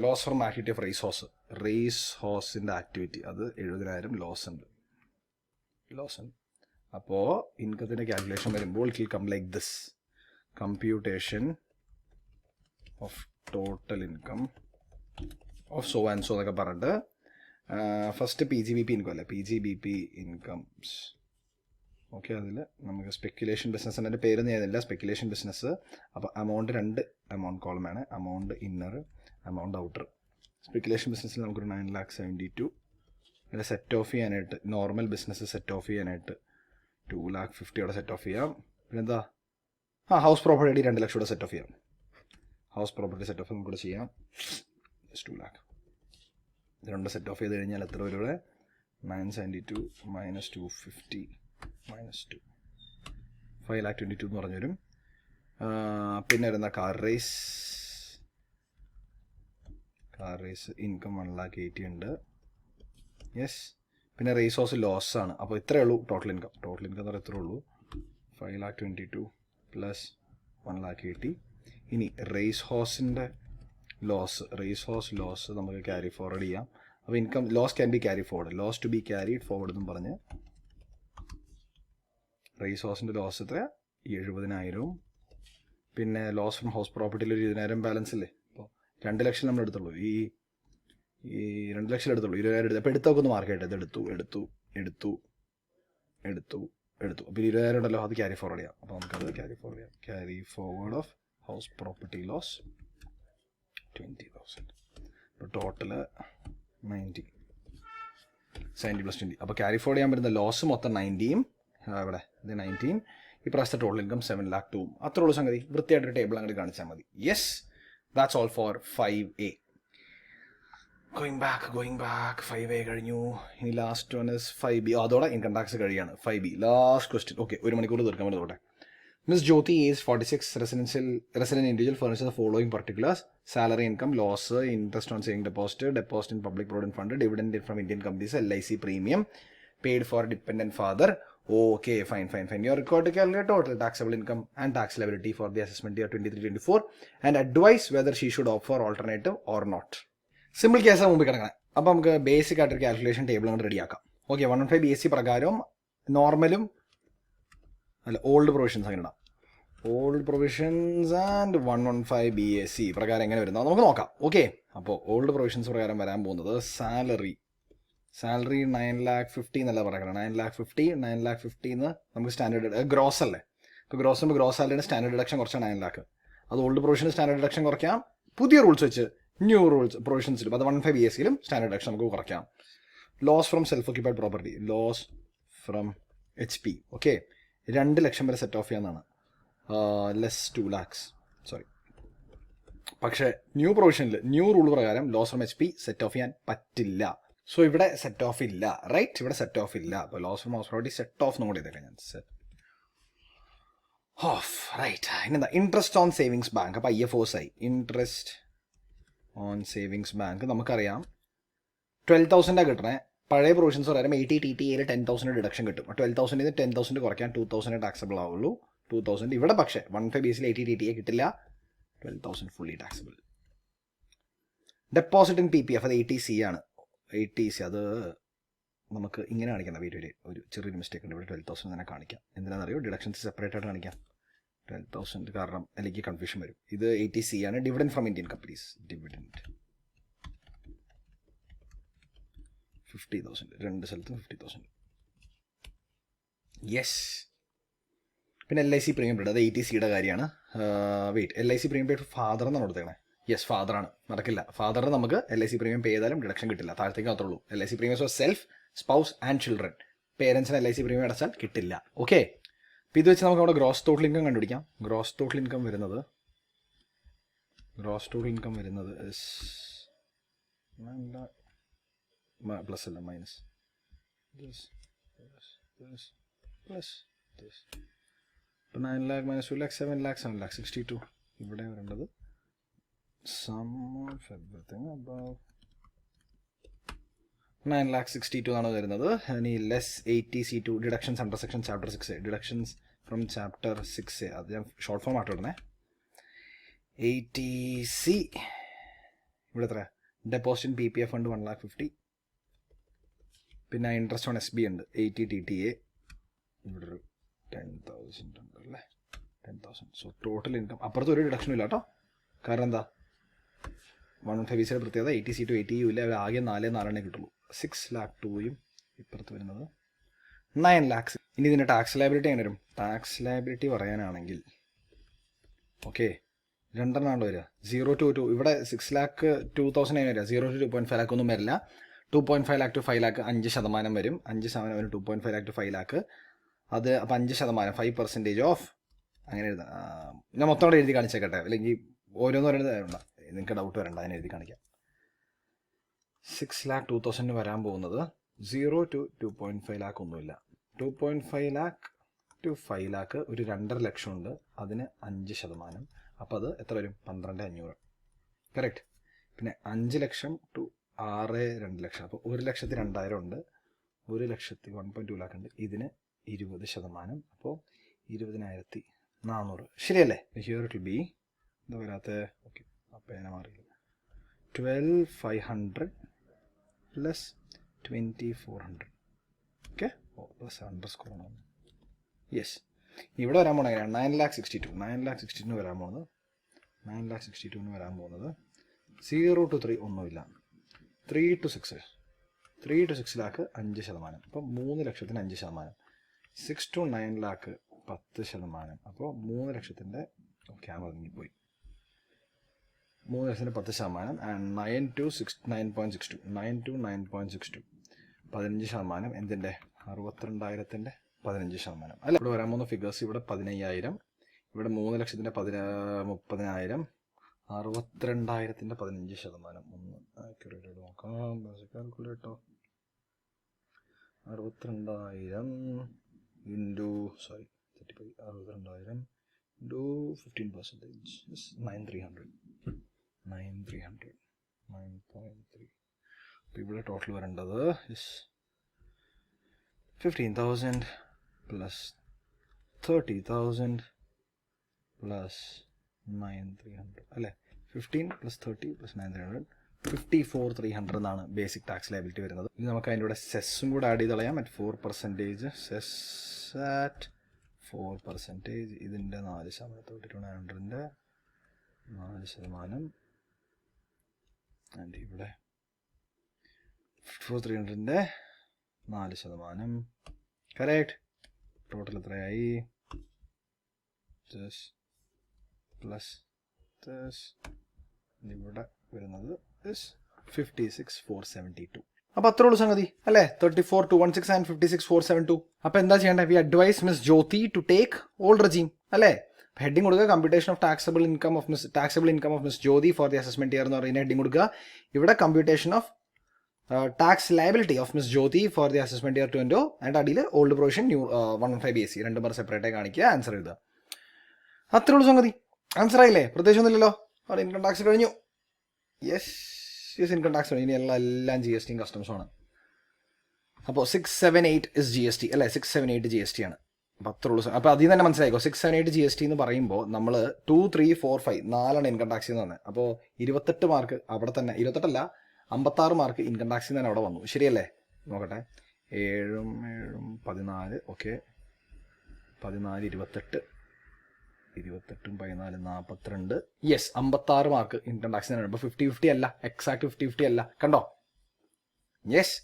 Loss from activity of race ഹോസിൻ്റെ ആക്ടിവിറ്റി അത് 70,000 ലോസ് ഉണ്ട്. അപ്പോൾ ഇൻകത്തിൻ്റെ കാൽക്കുലേഷൻ വരുമ്പോൾ it will come like this. Computation of total income of so and so എന്നൊക്കെ പറഞ്ഞിട്ട് ഫസ്റ്റ് PGBP ഇൻകം അല്ലേ, PGBP ഇൻകംസ്. ഓക്കെ, അതിൽ നമുക്ക് സ്പെക്യുലേഷൻ ബിസിനസ് എൻ്റെ പേരൊന്നും ചെയ്യുന്നില്ല, സ്പെക്യുലേഷൻ ബിസിനസ്. അപ്പോൾ എമൗണ്ട് 2 എമൗണ്ട് കോളമാണ്, amount inner, amount outer. Speculation ബിസിനസ്സിൽ നമുക്കൊരു 9,72,000 അതിൽ സെറ്റ് ഓഫ് ചെയ്യാനായിട്ട് നോർമൽ ബിസിനസ് സെറ്റ് ഓഫ് ചെയ്യാനായിട്ട് 2,50,000 അവിടെ സെറ്റ് ഓഫ് ചെയ്യാം. പിന്നെന്താ ഹൗസ് പ്രോപ്പർട്ടി 2 ലക്ഷം ഇവിടെ സെറ്റ് ഓഫ് ചെയ്യാം. ഹൗസ് പ്രോപ്പർട്ടി സെറ്റ് ഓഫ് നമുക്കിവിടെ ചെയ്യാം 2 ലാക്ക്. ഇത് 2 സെറ്റ് ഓഫ് ചെയ്ത് കഴിഞ്ഞാൽ എത്ര വരും ഇവിടെ? 972 - 250 - 2 5,22,000 എന്ന് പറഞ്ഞു വരും. പിന്നെ വരുന്ന കാർ റേസ് ഇൻകം 1,80,000 ഉണ്ട്. യെസ്. പിന്നെ റേസ് ഹോസ് ലോസ് ആണ്. അപ്പോൾ ഇത്രയേ ഉള്ളൂ ടോട്ടൽ ഇൻകം എന്ന് പറയുന്നത് ഇത്രയേ ഉള്ളൂ. 5,22,000 + 1,80,000. ഇനി റേസ് ഹോസിൻ്റെ ലോസ് നമുക്ക് ക്യാരി ഫോർവേഡ് ചെയ്യാം. അപ്പോൾ income loss can be carry forward, loss to be carried forward എന്നും പറഞ്ഞ് റേസ് ഹോസിൻ്റെ ലോസ് എത്ര? 70,000. പിന്നെ ലോസ് ഫ്രം ഹൗസ് പ്രോപ്പർട്ടിയിൽ ഒരു 20,000 ബാലൻസ് ഇല്ലേ. അപ്പോൾ 2 ലക്ഷം നമ്മൾ എടുത്തുള്ളൂ. ഈ 2 ലക്ഷം എടുത്തുള്ളൂ, 20,000 എടുത്തു. അപ്പോൾ എടുത്തൊക്കെ ഒന്ന് മാർക്കായിട്ട് ഇത് എടുത്തു. അപ്പോൾ 20,000 ഉണ്ടല്ലോ, അത് ക്യാരി ഫോർവേഡ് ചെയ്യാം. അപ്പോൾ നമുക്കത് carry forward of house property loss 20,000. അപ്പോൾ ടോട്ടൽ 90 + 20. അപ്പോൾ ക്യാരി ഫോർവേഡ് ചെയ്യാൻ പറ്റുന്ന ലോസ് മൊത്തം 90യും ഇവിടെ ഇത് 19. ഈ പ്രാവശ്യത്തെ ടോട്ടൽ ഇൻകം 7,02,000. അത്രേ ഉള്ളൂ സംഗതി. വൃത്തിയായിട്ടൊരു ടേബിൾ അങ്ങോട്ട് കാണിച്ചാൽ മതി. Yes, that's all for 5A. Going back 5A കഴിഞ്ഞു. ഇനി ലാസ്റ്റ് വൺ ഇസ് 5B. അതോടെ ഇൻകം ടാക്സ് കഴിയാണ്. 5B last question. ഓക്കെ, 1 മണിക്കൂർ തീർക്കാൻ വേണ്ടി തോട്ടെ. Ms. Jyoti, age 46, resident individual, furnishes the following particulars: salary, income, loss, interest on saving deposit in public provident fund, dividend from Indian companies, LIC premium, paid for dependent father. Okay, fine. You are required to calculate total taxable income and tax liability for the assessment year 23-24 and advise whether she should opt for alternative or not. Simple case ആണ് മുമ്പിൽ കിടക്കുന്നത്. അപ്പോൾ നമുക്ക് basic ആയിട്ടൊരു calculation table കൊണ്ട് റെഡിയാക്കാം. Okay, 115 BSc പ്രകാരം നോർമലും old provisions അങ്ങനെ ഇടാം. ഓൾഡ് പ്രൊവിഷൻസ് ആൻഡ് 115 BSc പ്രകാരം എങ്ങനെ വരുന്നത് നമുക്ക് നോക്കാം. ഓക്കെ, അപ്പോൾ ഓൾഡ് പ്രൊവിഷൻസ് പ്രകാരം വരാൻ പോകുന്നത് സാലറി 9,50,000 എന്നല്ല പറയുന്നത്. 9,50,000 എന്ന് നമുക്ക് സ്റ്റാൻഡേർഡ് ഗ്രോസ് അല്ലേ. ഇപ്പോൾ ഗ്രോസ് സാലറിയുടെ സ്റ്റാൻഡേർഡ് ഡിഡക്ഷൻ കുറച്ചാണ് 9 lakh. അത് ഓൾഡ് പ്രൊവിഷന് സ്റ്റാൻഡേർഡ് ഡിഡക്ഷൻ കുറയ്ക്കാം. പുതിയ റൂൾസ് വെച്ച് ന്യൂ റൂൾസ് പ്രൊവിഷൻസിലും അത് 115 BScയിലും സ്റ്റാൻഡേർഡ് ഡിഡക്ഷൻ നമുക്ക് കുറയ്ക്കാം. Loss from self occupied property, loss from HP. Okay, 2 ലക്ഷം വരെ സെറ്റ് ഓഫ് ചെയ്യാന്നാണ്. Less 2 lakhs. പക്ഷേ ന്യൂ പ്രൊവിഷനിൽ ന്യൂ റൂൾ പ്രകാരം loss from HP set off ചെയ്യാൻ പറ്റില്ല. സോ ഇവിടെ സെറ്റ് ഓഫ് ഇല്ല, റൈറ്റ്? ഇവിടെ സെറ്റ് ഓഫ് ഇല്ല. അപ്പോൾ loss from house property set off not ചെയ്തേക്കാം ഞാൻ. Set off, right. ഇനെന്താ ഇൻട്രസ്റ്റ് ഓൺ സേവിങ്സ് ബാങ്ക്. അപ്പോൾ IFOs ആയി. ഇൻട്രസ്റ്റ് ഓൺ സേവിങ്സ് ബാങ്ക് നമുക്കറിയാം 12,000 കിട്ടണേ. പഴയ പ്രൊവിഷൻസ് പ്രകാരം 80 TTAയിൽ 10,000 ഡിഡക്ഷൻ കിട്ടും. 12,000 10,000 കുറയ്ക്കാൻ 2,000 ടാക്സബിൾ ആവുള്ളൂ. 2,000 ഇവിടെ പക്ഷേ 115 BScയിൽ 80 TTA കിട്ടില്ല. 12,000 fully taxable. Deposit in PPF അത് 80C ആണ്. 80C അത് നമുക്ക് ഇങ്ങനെ കാണിക്കണം. വീഡിയോയിൽ ഒരു ചെറിയൊരു മിസ്റ്റേക്ക് ഉണ്ട്. ഇവിടെ 12,000 തന്നെ കാണിക്കാം. എന്തിനാണെന്നറിയോ, ഡിഡക്ഷൻസ് സെപ്പറേറ്റ് ആയിട്ട് കാണിക്കാം. 12,000 കാരണം എനിക്ക് കൺഫ്യൂഷൻ വരും. ഇത് 80C ആണ്. Dividend from Indian companies. Dividend 50,000 രണ്ട് സ്ഥലത്തും 50,000. യെസ്. പിന്നെ LIC പ്രീമിയം പെയ്ഡ് അത് 80Cയുടെ കാര്യമാണ്. Wait, LIC premium paid father എന്നാണ് കൊടുത്തേക്കണേ. യെസ്, ഫാദറാണ്. നടക്കില്ല. ഫാദറിന് നമുക്ക് LIC പ്രീമിയം പേ ചെയ്താലും ഡിഡക്ഷൻ കിട്ടില്ല. താഴത്തേക്ക് മാത്രമേ ഉള്ളൂ. LIC premium for self, spouse and children. പേരൻസിന് LIC പ്രീമിയം അടച്ചാൽ കിട്ടില്ല. ഓക്കെ. അപ്പോൾ ഇത് വെച്ച് നമുക്ക് അവിടെ ഗ്രോസ് ടോട്ടൽ ഇൻകം കണ്ടുപിടിക്കാം. ഗ്രോസ് ടോട്ടൽ ഇൻകം വരുന്നത് പ്ലസ് അല്ല, minus plus 9 lakh minus 2 lakh 7 lakh 7 lakh 62. ഇവിടെ വരേണ്ടത് sum of everything above 9 lakh 62 ആണ് വരുന്നത്. ഇനി less 80C2 deductions under section chapter 6A. Deductions from chapter 6A അത് ഞാൻ ഷോർട്ട് ഫോം ആയിട്ട് ഇടണേ. 80C ഇവിടെ എത്ര? Deposit PPF fund 1,50,000. പിന്നെ ഇൻട്രസ്റ്റ് ഓൺ SB ഉണ്ട് 80 TTA. ഇവിടെ ഒരു 10,000 ഉണ്ടല്ലേ, 10,000. സോ ടോട്ടൽ ഇൻകം അപ്പുറത്ത് ഒരു ഡിഡക്ഷനും ഇല്ല കേട്ടോ. കാരണം എന്താ, 115 പ്രത്യേകത 80C2 80U ഇല്ല. ആകെ 4 കിട്ടുള്ളൂ. 6 lakh 2യും ഇപ്പുറത്ത് വരുന്നത് 9 lakhs. ഇനി ഇതിൻ്റെ ടാക്സ് ലയബിലിറ്റി എങ്ങനെ വരും? ടാക്സ് ലയബിലിറ്റി പറയാനാണെങ്കിൽ ഓക്കെ, രണ്ടെണ്ണാണ്ട് വരിക. 0 to 2. ഇവിടെ 6,02,000 വരിക. 0 to 2.5 lakh ഒന്നും വരില്ല. 2.5 lakh to 5 lakh 5% വരും. 5% വരും 2.5 lakh to 5 lakh. അത് അപ്പം 5%, 5% ഓഫ് അങ്ങനെ എഴുതാം. ഞാൻ മൊത്തം കൂടെ എഴുതി കാണിച്ചേക്കട്ടെ, അല്ലെങ്കിൽ ഓരോന്ന് പറയുന്നത് വേണ്ട, നിങ്ങൾക്ക് ഡൗട്ട് വരണ്ട, അതിനെ എഴുതി കാണിക്കാം. 6,02,000 വരാൻ പോകുന്നത് 0 to 2.5 lakh ഒന്നുമില്ല. 2.5 lakh to 5 lakh ഒരു 2.5 ലക്ഷം ഉണ്ട്. അതിന് 5%. അപ്പോൾ അത് എത്ര വരും? 12,500. കറക്റ്റ്. പിന്നെ 5 ലക്ഷം ടു 2 ലക്ഷം. അപ്പോൾ 1,02,000 ഉണ്ട്. 1,01.2 lakh ഉണ്ട്. ഇതിന് 20%. അപ്പോൾ 20,400. ശരിയല്ലേ? ഹിയർ ഇറ്റ് വിൽ ബി എന്താ വരാത്ത? ഓക്കെ, അപ്പോൾ ഞാൻ മാറിയില്ല. 12,500 പ്ലസ് 2,400. ഓക്കെ, പ്ലസ് അണ്ടർസ്കോർ ആണ്. യെസ്. ഇവിടെ വരാൻ പോകുന്നത് എങ്ങനെയാണ്? 9,62,9,62 വരാൻ പോകുന്നത്. 9,62 വരാൻ പോകുന്നത് 0 to 3 ഒന്നുമില്ല. 3 to 6 lakh 5%. അപ്പോൾ 3 ലക്ഷത്തിന് 5%. 6 to 9 lakh 10%. അപ്പോൾ 3 ലക്ഷത്തിൻ്റെ ക്യാമറ നീങ്ങിപ്പോയി. 3 ലക്ഷത്തിൻ്റെ 10%. And 9 to 9.62 15%. എന്തിൻ്റെ? 62,000ൻ്റെ 15%. അല്ല, ഇവിടെ വരാൻ പോകുന്ന ഫിഗേഴ്സ് ഇവിടെ 15,000, ഇവിടെ 3 ലക്ഷത്തിൻ്റെ 30,000, 62,000ൻ്റെ 15%. ഒന്ന് ആക്യുറേറ്റ് നോക്കാം. Calculator 62,000 into 62,000 into 15%. 9,300. 9.3. അപ്പോൾ ഇവിടെ ടോട്ടൽ വരേണ്ടത് 15,000 പ്ലസ് 30,000 പ്ലസ് 9,300 അല്ലേ? 15 പ്ലസ് 30 പ്ലസ് 9,300 54,300 എന്നാണ് ബേസിക് ടാക്സ് ലയബിലിറ്റി വരുന്നത്. ഇനി നമുക്ക് അതിൻ്റെ കൂടെ സെസ്സും കൂടെ ആഡ് ചെയ്ത് കളയാം. അറ്റ് 4%. Cess at 4%. ഇതിൻ്റെ 4%. 32,900ൻ്റെ 4%. ആൻഡ് ഇവിടെ 54,300ൻ്റെ 4%. കറക്റ്റ്. ടോട്ടൽ എത്രയായി? പ്ലസ് ഇവിടെ വരുന്നത് 56,472. അപ്പോൾ അത്രേ ഉള്ളൂ സംഗതി അല്ലേ? 34,216 ആൻഡ് 56,472. അപ്പോൾ എന്താ ചെയ്യേണ്ടത്? We advise miss Jyoti to take old regime അല്ലേ? ഹെഡിങ് കൊടുക്കുക computation of taxable income of miss Jyoti for the assessment year എന്ന് പറയുന്ന ഹെഡിങ് കൊടുക്കുക. ഇവിടെ computation of tax liability of miss Jyoti for the assessment year 20 and അടിയിൽ ഓൾഡ് പ്രൊവിഷൻ ന്യൂ 115 BSc രണ്ടും പേർ separate ആയി കാണിക്കുക. ആൻസർ എഴുതുക. അത്രേ ഉള്ളൂ സംഗതി. ആൻസർ ആയില്ലേ? പ്രത്യേകിച്ചൊന്നുമില്ലല്ലോ. അവിടെ ഇൻകം ടാക്സ് കഴിഞ്ഞു. യെസ്, ഇൻകം ടാക്സ് കഴിഞ്ഞു. ഇനി എല്ലാം GST കസ്റ്റംസും ആണ്. അപ്പോൾ 678 ഇസ് GST അല്ലേ? 678 GST ആണ്. അപ്പോൾ അത്ര ഉള്ളൂ. അപ്പോൾ അതിൽ നിന്ന് തന്നെ മനസ്സിലായിക്കോ 678 GST എന്ന് പറയുമ്പോൾ നമ്മൾ 2, 3, 4, 5 4 ഇൻകം ടാക്സിൽ നിന്ന് തന്നെ. അപ്പോൾ 28 മാർക്ക് അവിടെ തന്നെ, 28 56 മാർക്ക് ഇൻകം ടാക്സിൽ തന്നെ അവിടെ വന്നു. ശരിയല്ലേ? നോക്കട്ടെ, 7 14, ഓക്കെ, 14 28 28 14 42, യെസ് 56 മാർക്ക് ഇൻകം ടാക്സിൽ തന്നെ. അപ്പോൾ 50-50 അല്ല, എക്സാക്ട് 50-50 അല്ല, കണ്ടോ? യെസ്.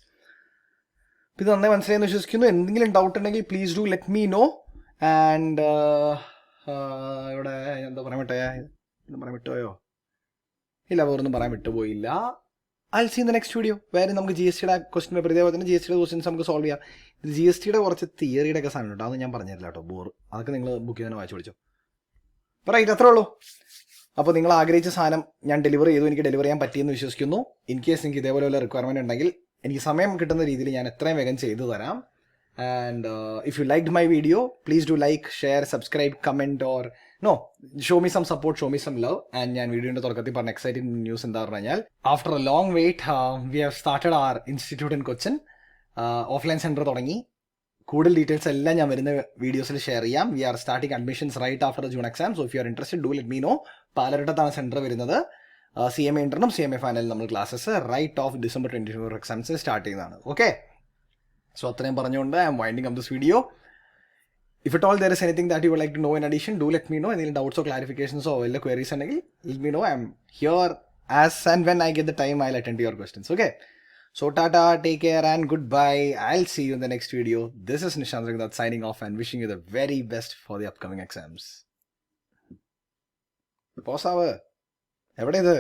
ഇത് നന്നായി മനസ്സിലായെന്ന് വിശ്വസിക്കുന്നു. എന്തെങ്കിലും ഡൗട്ട് ഉണ്ടെങ്കിൽ please do let me know. And ഇവിടെ എന്താ പറയാൻ വിട്ടുപോയോ? ഇല്ല, വേറൊന്നും പറയാൻ വിട്ടുപോയില്ല. I'll see in the next video. വേറെ നമുക്ക് GST ക്വസ്റ്റ്യൻ പേപ്പർ ഇതേപോലെ തന്നെ GST ക്വസ്റ്റ്യൻസ് നമുക്ക് സോൾവ് ചെയ്യാം. ഇത് GST കുറച്ച് തിയറിയുടെ ഒക്കെ സാധനം ഉണ്ട്, അത് ഞാൻ പറഞ്ഞില്ല കേട്ടോ, ബോർ. അതൊക്കെ നിങ്ങൾ ബുക്ക് ചെയ്ത് തന്നെ വായിച്ചു പഠിച്ചോ. റൈറ്റ്, അത്രേ ഉള്ളൂ. അപ്പോൾ നിങ്ങൾ ആഗ്രഹിച്ച സാധനം ഞാൻ ഡെലിവർ ചെയ്തു, എനിക്ക് ഡെലിവർ ചെയ്യാൻ പറ്റിയെന്ന് വിശ്വസിക്കുന്നു. ഇൻ കേസ് നിങ്ങൾക്ക് ഇതേപോലെ വല്ല റിക്വയർമെൻറ്റ് ഉണ്ടെങ്കിൽ എനിക്ക് സമയം കിട്ടുന്ന രീതിയിൽ ഞാൻ എത്രയും വേഗം ചെയ്തു തരാം. And if you liked my video, please do like, share, subscribe, comment or show me some support, show me some love. And ഞാൻ വീഡിയോയുടെ തുടക്കത്തിൽ പറഞ്ഞ എക്സൈറ്റിംഗ് ന്യൂസ് എന്താ പറഞ്ഞു കഴിഞ്ഞാൽ, after a long wait we have started our institute in Cochin. Offline centre തുടങ്ങി. കൂടുതൽ details എല്ലാം ഞാൻ വരുന്ന വീഡിയോസിൽ ഷെയർ ചെയ്യാം. We are starting admissions right after the June exam. So if you are interested, do let me know. പാലരട്ടത്താണ് centre വരുന്നത്. CMA ഇന്റർനും CMA ഫൈനലും നമ്മൾ classes right of December 24 exams start ചെയ്യുന്നതാണ്. ഓക്കെ, സോ അത്രയും പറഞ്ഞുകൊണ്ട് I'm winding up this video. If it all there is anything that you would like to know in addition, do let me know. എന്തെങ്കിലും ഡൗട്ട്സോ ക്ലാരിഫിക്കേഷൻസോ വല്ല queries ഉണ്ടെങ്കിൽ let me know. I'm here as and when I get the time I will attend your questions. Okay, so tata, take care and goodbye. I'll see you in the next video. This is Nishant Raghunath signing off and wishing you the very best for the upcoming exams. Pause. എവിടെ ഇത്?